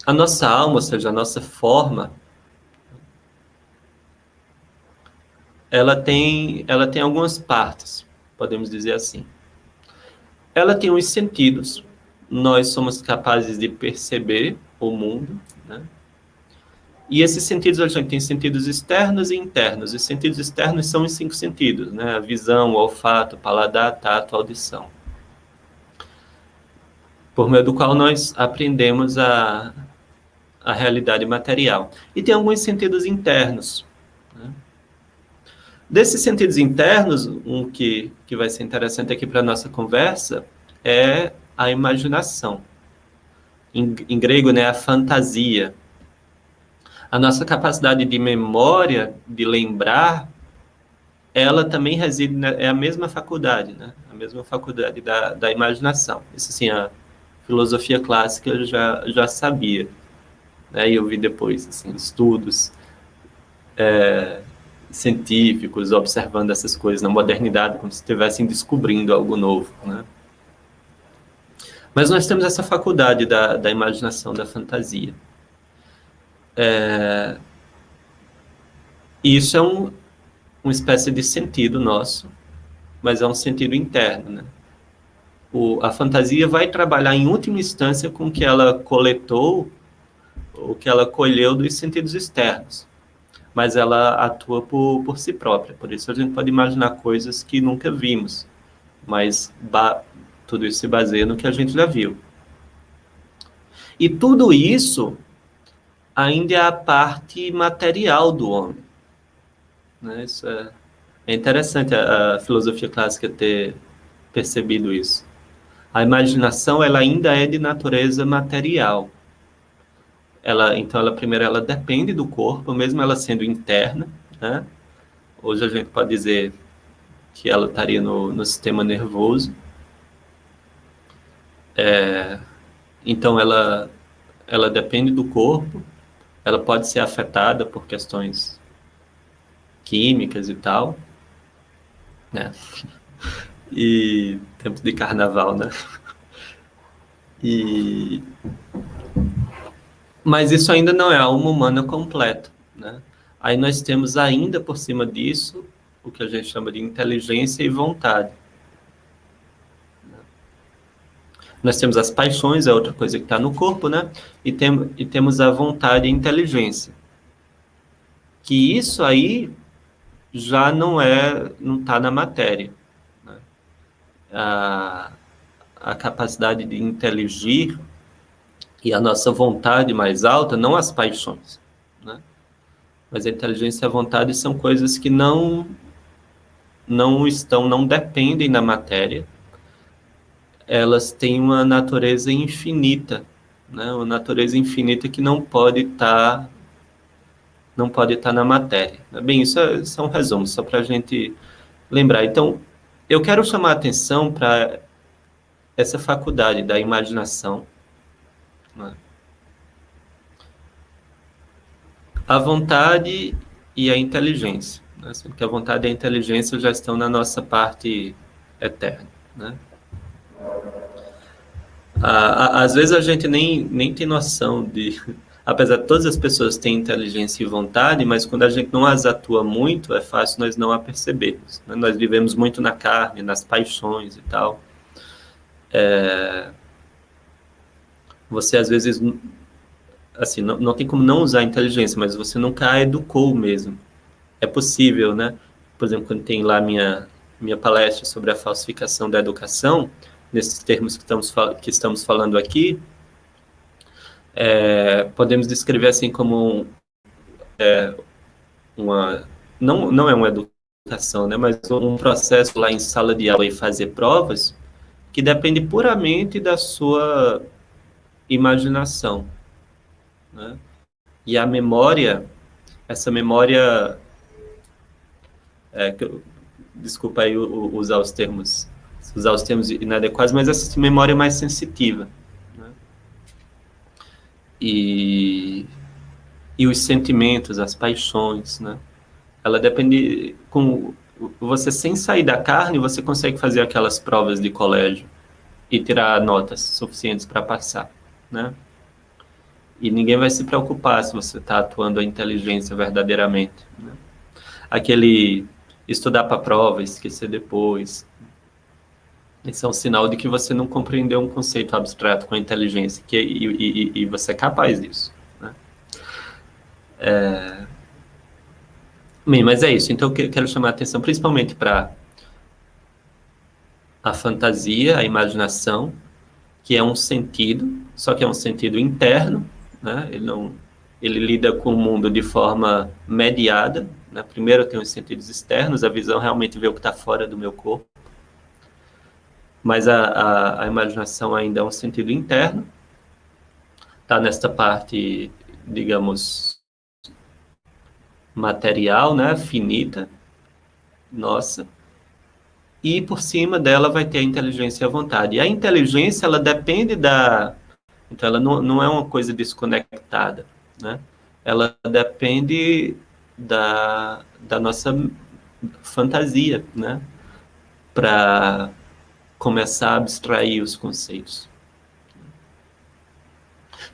A nossa alma, ou seja, a nossa forma, ela tem algumas partes, podemos dizer assim. Ela tem os sentidos. Nós somos capazes de perceber o mundo, né? E esses sentidos, a gente tem sentidos externos e internos. Os sentidos externos são os 5 sentidos, né? A visão, o olfato, o paladar, tato, a audição. Por meio do qual nós aprendemos a realidade material. E tem alguns sentidos internos, né? Desses sentidos internos, um que vai ser interessante aqui para a nossa conversa é a imaginação. em grego, né, a fantasia. A nossa capacidade de memória, de lembrar, ela também reside, é a mesma faculdade, né? A mesma faculdade da imaginação. Isso, assim, a filosofia clássica já sabia, né? E eu vi depois, assim, estudos científicos observando essas coisas na modernidade, como se estivessem descobrindo algo novo, né? Mas nós temos essa faculdade da imaginação, da fantasia. E isso é uma espécie de sentido nosso, mas é um sentido interno, né? A fantasia vai trabalhar em última instância com o que ela coletou, o que ela colheu dos sentidos externos, mas ela atua por si própria. Por isso a gente pode imaginar coisas que nunca vimos, mas tudo isso se baseia no que a gente já viu. E tudo isso ainda é a parte material do homem, né? Isso é interessante a filosofia clássica ter percebido isso. A imaginação, ela ainda é de natureza material. Então, primeiro, ela depende do corpo, mesmo ela sendo interna, né? Hoje a gente pode dizer que ela estaria no sistema nervoso. Então, ela depende do corpo, ela pode ser afetada por questões químicas e tal, né? E tempo de carnaval, né? E Mas isso ainda não é a alma humana completa, né? Aí nós temos ainda por cima disso o que a gente chama de inteligência e vontade. Nós temos as paixões, é outra coisa que está no corpo, né? E temos a vontade e a inteligência. Que isso aí já não está na matéria, né? A capacidade de inteligir e a nossa vontade mais alta, não as paixões, né? Mas a inteligência e a vontade são coisas que não dependem da matéria. Elas têm uma natureza infinita, né? Uma natureza infinita que não pode estar na matéria. Bem, isso é um resumo, só para a gente lembrar. Então, eu quero chamar a atenção para essa faculdade da imaginação, né? A vontade e a inteligência, né? Porque a vontade e a inteligência já estão na nossa parte eterna, né? Às vezes a gente nem tem noção apesar de todas as pessoas terem inteligência e vontade, mas quando a gente não as atua muito, é fácil nós não a percebermos, né? Nós vivemos muito na carne, nas paixões e tal. Você às vezes, assim, não tem como não usar a inteligência, mas você nunca a educou mesmo. É possível, né? Por exemplo, quando tem lá minha palestra sobre a falsificação da educação, nesses termos que estamos falando aqui, podemos descrever assim como não é uma educação, né? Mas um processo lá em sala de aula e fazer provas que depende puramente da sua imaginação, né? E a memória, essa memória, desculpa aí usar os termos inadequados, mas essa memória mais sensitiva, né? E os sentimentos, as paixões, né? Ela depende, você sem sair da carne, você consegue fazer aquelas provas de colégio e tirar notas suficientes para passar, né? E ninguém vai se preocupar se você está atuando a inteligência verdadeiramente, né? Aquele estudar para a prova, esquecer depois, isso é um sinal de que você não compreendeu um conceito abstrato com a inteligência, e você é capaz disso, né? Bem, mas é isso. Então, eu quero chamar a atenção principalmente para a fantasia, a imaginação, que é um sentido, só que é um sentido interno, né? Ele lida com o mundo de forma mediada, né? Primeiro eu tenho os sentidos externos, a visão realmente vê o que está fora do meu corpo, mas a imaginação ainda é um sentido interno, tá nesta parte, digamos, material, né, finita, nossa, e por cima dela vai ter a inteligência e a vontade. E a inteligência, ela depende da... Então, ela não é uma coisa desconectada, né? Ela depende da nossa fantasia, né? Para começar a abstrair os conceitos.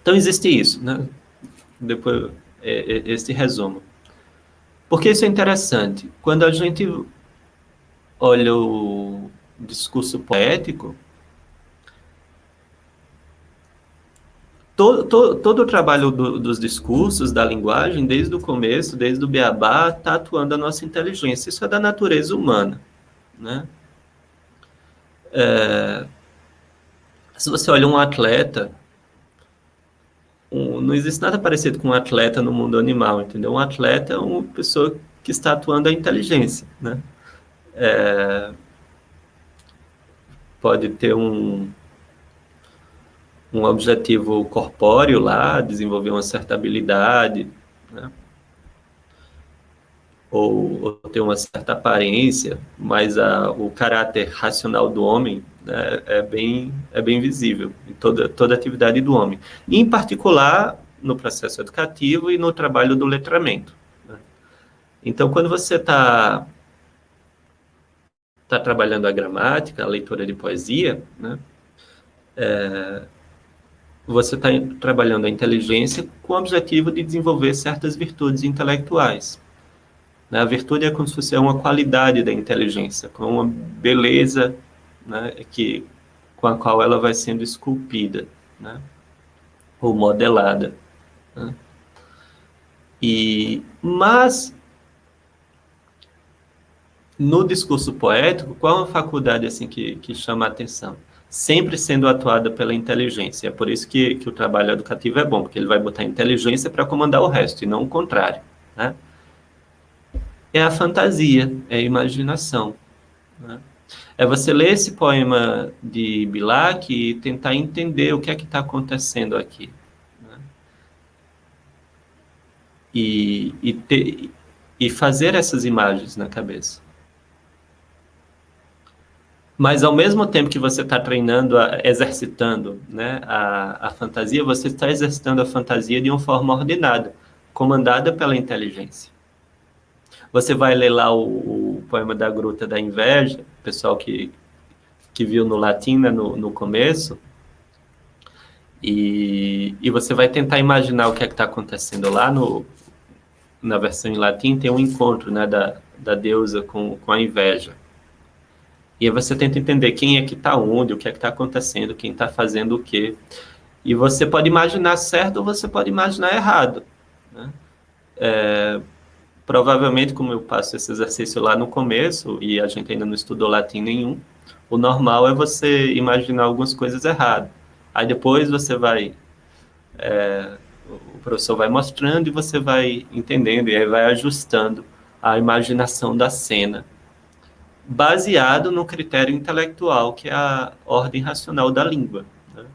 Então, existe isso, né? Depois, esse resumo. Porque isso é interessante. Quando a gente olha o discurso poético, todo o trabalho dos discursos, da linguagem, desde o começo, desde o beabá, está atuando a nossa inteligência. Isso é da natureza humana, né? Se você olha um atleta, não existe nada parecido com um atleta no mundo animal, entendeu? Um atleta é uma pessoa que está atuando a inteligência, né? Pode ter um objetivo corpóreo lá, desenvolver uma certa habilidade, né? ou ter uma certa aparência, mas o caráter racional do homem, né, é bem visível em toda a atividade do homem. E, em particular, no processo educativo e no trabalho do letramento, né? Então, quando você está trabalhando a gramática, a leitura de poesia, né, você está trabalhando a inteligência com o objetivo de desenvolver certas virtudes intelectuais. A virtude é como se fosse uma qualidade da inteligência, com uma beleza, né, com a qual ela vai sendo esculpida, né, ou modelada, né. Mas, no discurso poético, qual é uma faculdade assim, que chama a atenção? Sempre sendo atuada pela inteligência. É por isso que o trabalho educativo é bom, porque ele vai botar a inteligência para comandar o resto, e não o contrário, né? É a fantasia, é a imaginação, né? É você ler esse poema de Bilac e tentar entender o que é que está acontecendo aqui, né? E fazer essas imagens na cabeça. Mas, ao mesmo tempo que você está treinando, exercitando, né, a fantasia, você está exercitando a fantasia de uma forma ordenada, comandada pela inteligência. Você vai ler lá o poema da Gruta da Inveja, o pessoal que viu no latim, né, no começo, e você vai tentar imaginar o que é que está acontecendo lá na versão em latim, tem um encontro, né, da deusa com a inveja. E aí você tenta entender quem é que está onde, o que é que está acontecendo, quem está fazendo o quê. E você pode imaginar certo ou você pode imaginar errado, né? Provavelmente, como eu passo esse exercício lá no começo, e a gente ainda não estudou latim nenhum, o normal é você imaginar algumas coisas erradas. Aí depois você vai... o professor vai mostrando e você vai entendendo, e aí vai ajustando a imaginação da cena, baseado no critério intelectual, que é a ordem racional da língua, né?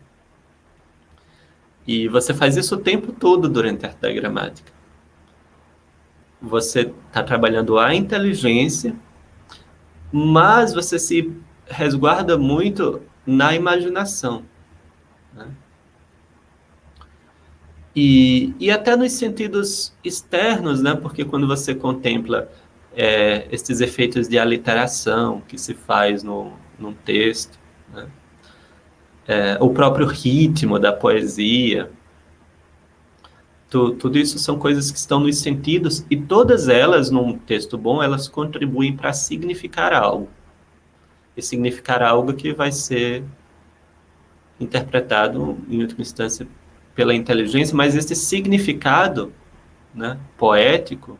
E você faz isso o tempo todo durante a arte da gramática. Você está trabalhando a inteligência, mas você se resguarda muito na imaginação, né? E até nos sentidos externos, né? Porque quando você contempla esses efeitos de aliteração que se faz num texto, né? O próprio ritmo da poesia, tudo isso são coisas que estão nos sentidos, e todas elas, num texto bom, elas contribuem para significar algo. E significar algo que vai ser interpretado, em última instância, pela inteligência, mas esse significado, né, poético,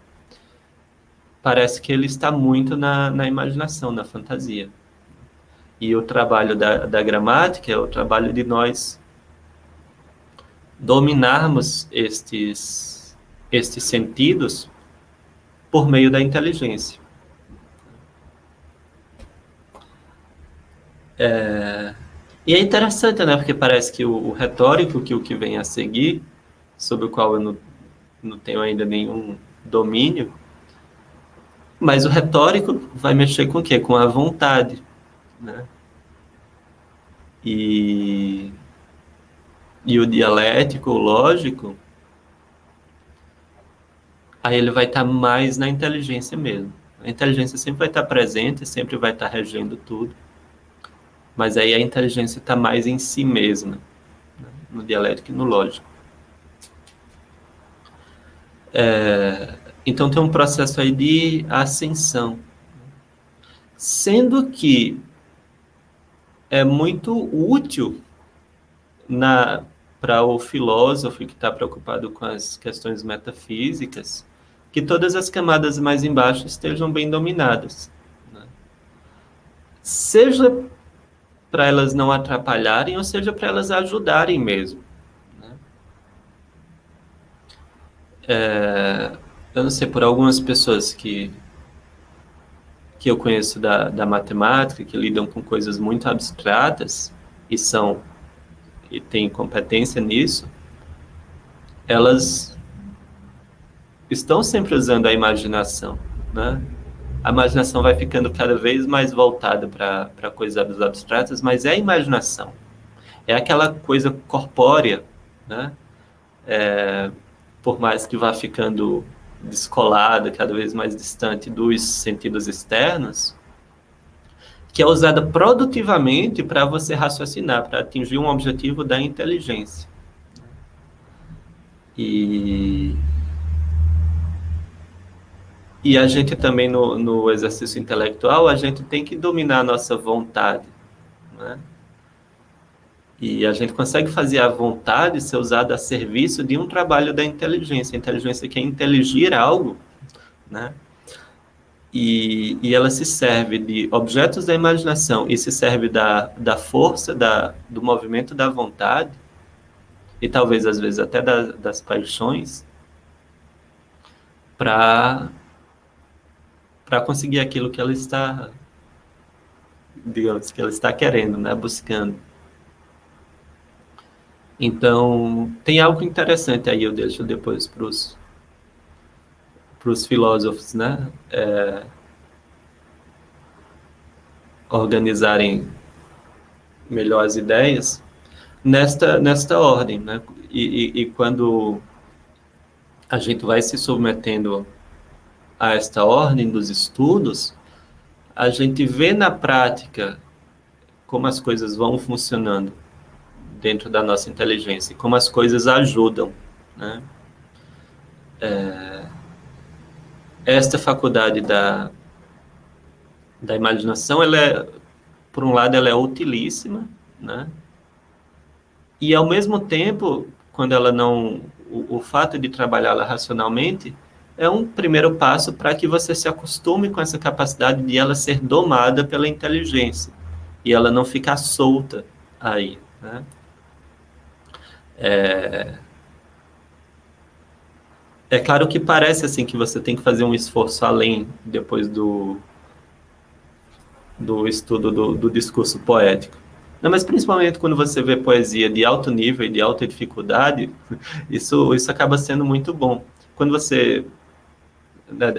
parece que ele está muito na imaginação, na fantasia. E o trabalho da gramática é o trabalho de nós dominarmos estes sentidos por meio da inteligência. E é interessante, né? Porque parece que o retórico, que o que vem a seguir, sobre o qual eu não tenho ainda nenhum domínio, mas o retórico vai mexer com o quê? Com a vontade, né? E, e o dialético, o lógico, aí ele vai estar mais na inteligência mesmo. A inteligência sempre vai estar presente, sempre vai estar regendo tudo, mas aí a inteligência está mais em si mesma, né? No dialético e no lógico. Então tem um processo aí de ascensão, sendo que é muito útil para o filósofo que está preocupado com as questões metafísicas, que todas as camadas mais embaixo estejam bem dominadas, né? Seja para elas não atrapalharem, ou seja para elas ajudarem mesmo, né? Eu não sei, por algumas pessoas que eu conheço da matemática, que lidam com coisas muito abstratas e são e têm competência nisso, elas estão sempre usando a imaginação, né? A imaginação vai ficando cada vez mais voltada para coisas abstratas, mas é a imaginação. É aquela coisa corpórea, né? Por mais que vá ficando descolada, cada vez mais distante dos sentidos externos, que é usada produtivamente para você raciocinar, para atingir um objetivo da inteligência. E, e a gente também, no exercício intelectual, a gente tem que dominar a nossa vontade, né? E a gente consegue fazer a vontade ser usada a serviço de um trabalho da inteligência. A inteligência quer inteligir algo, né? E ela se serve de objetos da imaginação e se serve da força, do movimento da vontade, e talvez às vezes até das paixões, para conseguir aquilo que ela está, digamos, que ela está querendo, né? Buscando. Então, tem algo interessante aí, eu deixo depois para os filósofos, né? Organizarem melhor as ideias nesta ordem, né? E quando a gente vai se submetendo a esta ordem dos estudos, a gente vê na prática como as coisas vão funcionando dentro da nossa inteligência, como as coisas ajudam, né? Esta faculdade da imaginação, ela é, por um lado, ela é utilíssima, né? E ao mesmo tempo, quando ela não, o fato de trabalhá-la racionalmente é um primeiro passo para que você se acostume com essa capacidade de ela ser domada pela inteligência e ela não ficar solta aí, né? É claro que parece assim que você tem que fazer um esforço além depois do estudo do discurso poético. Não, mas principalmente quando você vê poesia de alto nível e de alta dificuldade, isso acaba sendo muito bom. Quando você, né,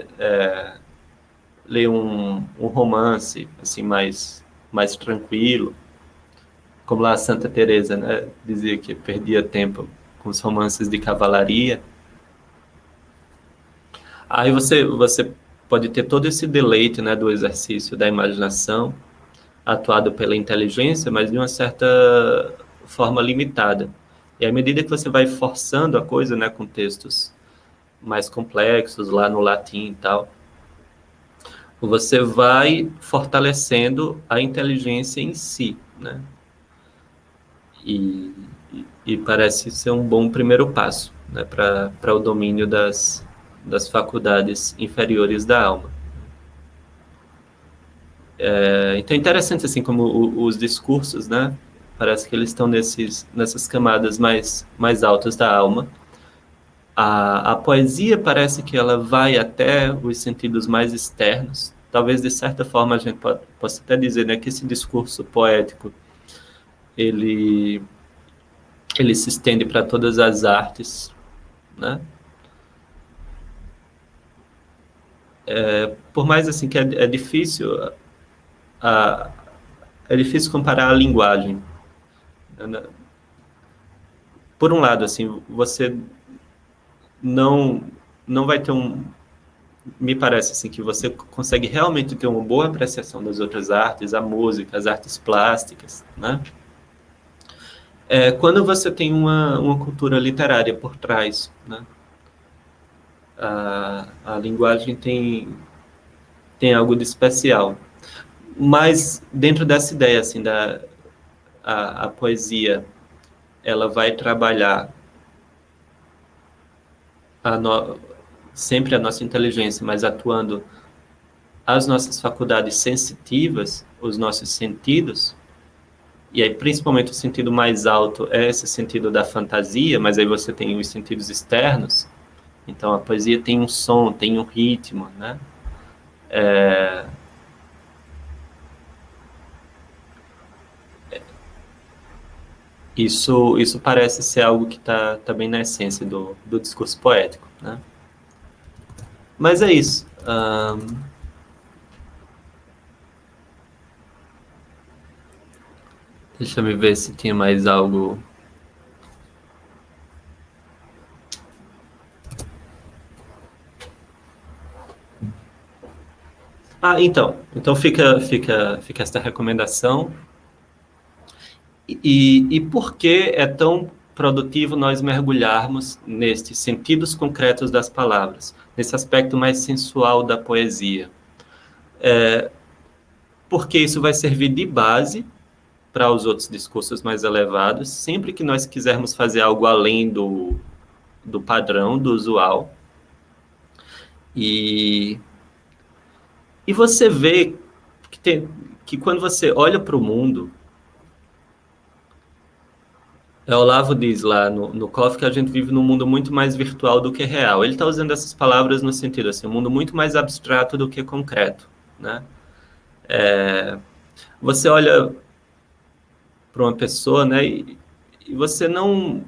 lê um romance assim mais tranquilo, como lá a Santa Teresa, né, dizia que perdia tempo com os romances de cavalaria, aí você pode ter todo esse deleite, né, do exercício da imaginação, atuado pela inteligência, mas de uma certa forma limitada. E à medida que você vai forçando a coisa, né, com textos mais complexos, lá no latim e tal, você vai fortalecendo a inteligência em si, né? E, e parece ser um bom primeiro passo, né, para o domínio das faculdades inferiores da alma. Então é interessante assim como os discursos, né? Parece que eles estão nessas camadas mais altas da alma. A poesia parece que ela vai até os sentidos mais externos. Talvez, de certa forma, a gente possa até dizer, né, que esse discurso poético ele, ele se estende para todas as artes, né? Por mais assim que é difícil, a, é difícil comparar a linguagem. Por um lado, assim, você não não vai ter me parece assim que você consegue realmente ter uma boa apreciação das outras artes, a música, as artes plásticas, né? Quando você tem uma cultura literária por trás, né? A linguagem tem algo de especial. Mas dentro dessa ideia, assim, a poesia, ela vai trabalhar a no, sempre a nossa inteligência, mas atuando as nossas faculdades sensitivas, os nossos sentidos, e aí principalmente o sentido mais alto é esse sentido da fantasia, mas aí você tem os sentidos externos, então a poesia tem um som, tem um ritmo, né? Isso parece ser algo que tá bem na essência do discurso poético, né? Mas é isso. Deixa eu ver se tinha mais algo. Então fica esta recomendação. E por que é tão produtivo nós mergulharmos nestes sentidos concretos das palavras, nesse aspecto mais sensual da poesia? Porque isso vai servir de base para os outros discursos mais elevados, sempre que nós quisermos fazer algo além do padrão, do usual. E, e você vê que quando você olha para o mundo, Olavo diz lá no COF que a gente vive num mundo muito mais virtual do que real. Ele está usando essas palavras no sentido assim, um mundo muito mais abstrato do que concreto, né? Você olha para uma pessoa, né, e você não,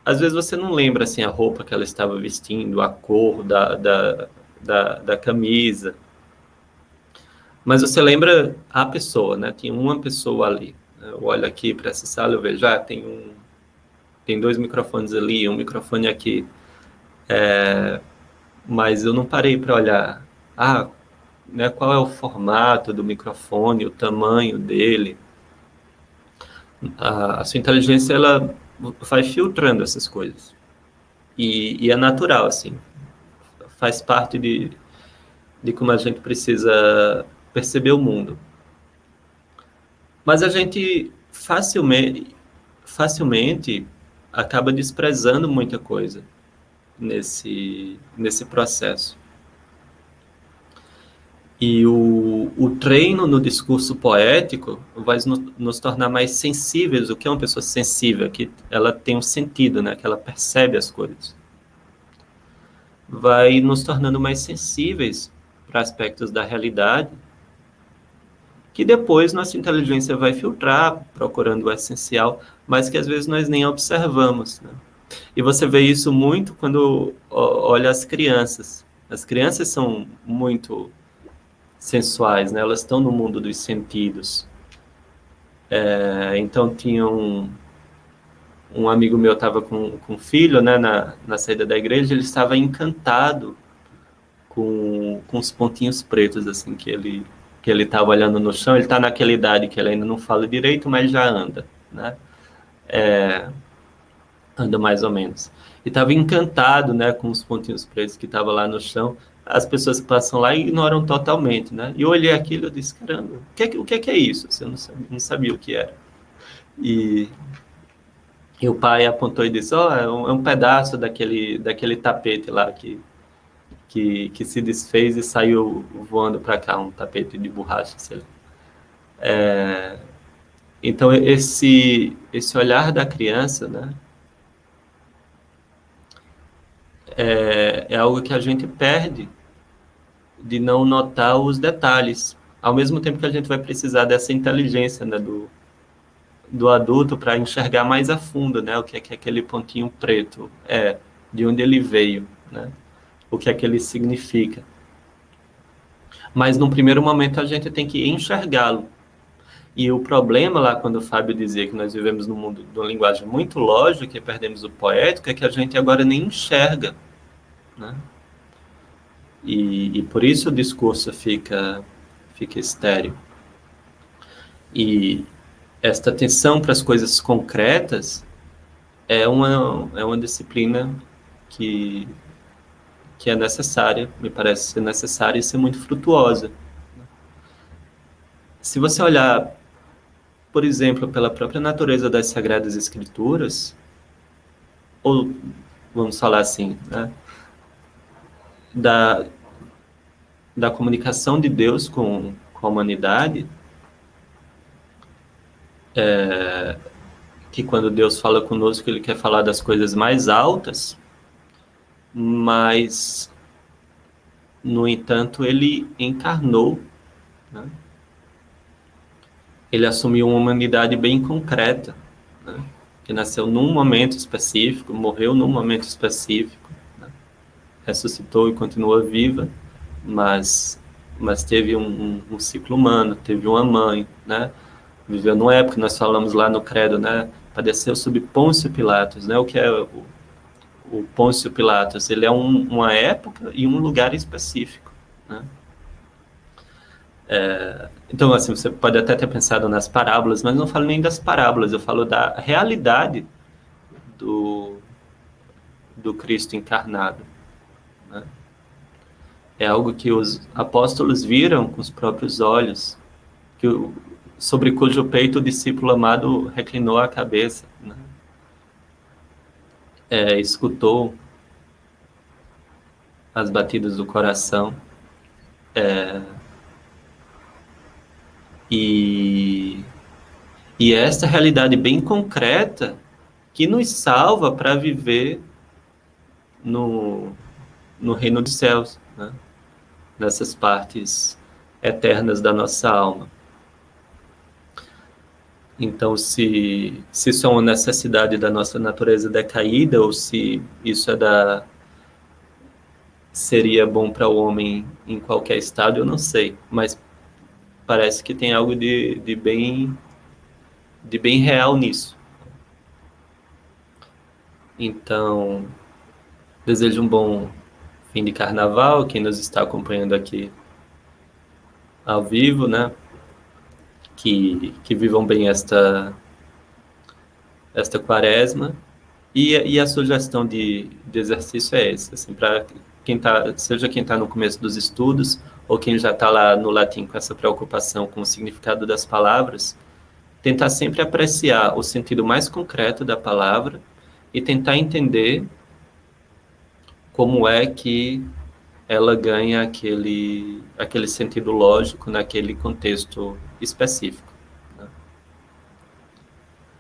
às vezes você não lembra assim a roupa que ela estava vestindo, a cor da camisa, mas você lembra a pessoa, né? Tinha uma pessoa ali. Eu olho aqui para essa sala, eu vejo, tem dois microfones ali, um microfone aqui. Mas eu não parei para olhar, né, qual é o formato do microfone, o tamanho dele. A sua inteligência, ela vai filtrando essas coisas. E é natural, assim. Faz parte de como a gente precisa perceber o mundo. Mas a gente facilmente acaba desprezando muita coisa nesse processo. E o treino no discurso poético vai nos tornar mais sensíveis. O que é uma pessoa sensível? Que ela tem um sentido, né? Que ela percebe as coisas. Vai nos tornando mais sensíveis para aspectos da realidade, que depois nossa inteligência vai filtrar, procurando o essencial, mas que às vezes nós nem observamos, né? E você vê isso muito quando olha as crianças. As crianças são muito sensuais, né? Elas estão no mundo dos sentidos. Então tinha um amigo meu estava com um filho, né, na saída da igreja, ele estava encantado com os pontinhos pretos assim que ele estava olhando no chão. Ele está naquela idade que ele ainda não fala direito, mas já anda, né? Anda mais ou menos. E estava encantado, né, com os pontinhos pretos que estavam lá no chão. As pessoas que passam lá ignoram totalmente, né? E eu olhei aquilo e disse, caramba, o que é isso? Eu não sabia o que era. E o pai apontou e disse, é um pedaço daquele tapete lá que se desfez e saiu voando para cá, um tapete de borracha, sei lá. Então, esse olhar da criança, né, é algo que a gente perde de não notar os detalhes, ao mesmo tempo que a gente vai precisar dessa inteligência, né, do adulto para enxergar mais a fundo, né? O que é aquele pontinho preto é, de onde ele veio, né? O que é que ele significa. Mas, num primeiro momento, a gente tem que enxergá-lo. E o problema lá, quando o Fábio dizia que nós vivemos num mundo de uma linguagem muito lógica e perdemos o poético, é que a gente agora nem enxerga, né? E por isso o discurso fica estéril. E esta atenção para as coisas concretas é uma disciplina que é necessária, me parece ser necessária e ser muito frutuosa. Se você olhar, por exemplo, pela própria natureza das Sagradas Escrituras, ou vamos falar assim, né, da, da comunicação de Deus com a humanidade, que quando Deus fala conosco, Ele quer falar das coisas mais altas, mas, no entanto, Ele encarnou, né? Ele assumiu uma humanidade bem concreta, né? Que nasceu num momento específico, morreu num momento específico, né? Ressuscitou e continua viva, mas teve um ciclo humano, teve uma mãe, né? Viveu numa época, nós falamos lá no Credo, né? Padeceu sob Pôncio Pilatos, né? O que é o Pôncio Pilatos? Ele é uma época e um lugar específico, né? Então, assim, você pode até ter pensado nas parábolas, mas não falo nem das parábolas, eu falo da realidade do Cristo encarnado, né? É algo que os apóstolos viram com os próprios olhos, sobre cujo peito o discípulo amado reclinou a cabeça, né? Escutou as batidas do coração, e é esta realidade bem concreta que nos salva para viver no reino dos céus, né? Nessas partes eternas da nossa alma. Então, se isso é uma necessidade da nossa natureza decaída, ou se isso seria bom para o homem em qualquer estado, eu não sei. Mas parece que tem algo de bem real nisso. Então, desejo um bom fim de carnaval, quem nos está acompanhando aqui ao vivo, né? Que vivam bem esta quaresma. E a sugestão de exercício é essa, assim, para seja quem está no começo dos estudos, ou quem já está lá no latim com essa preocupação com o significado das palavras, tentar sempre apreciar o sentido mais concreto da palavra e tentar entender como é que ela ganha aquele sentido lógico naquele contexto específico, né?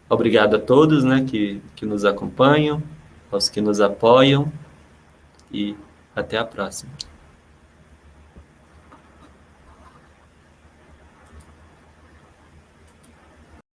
Obrigado a todos, né, que nos acompanham, aos que nos apoiam, e até a próxima.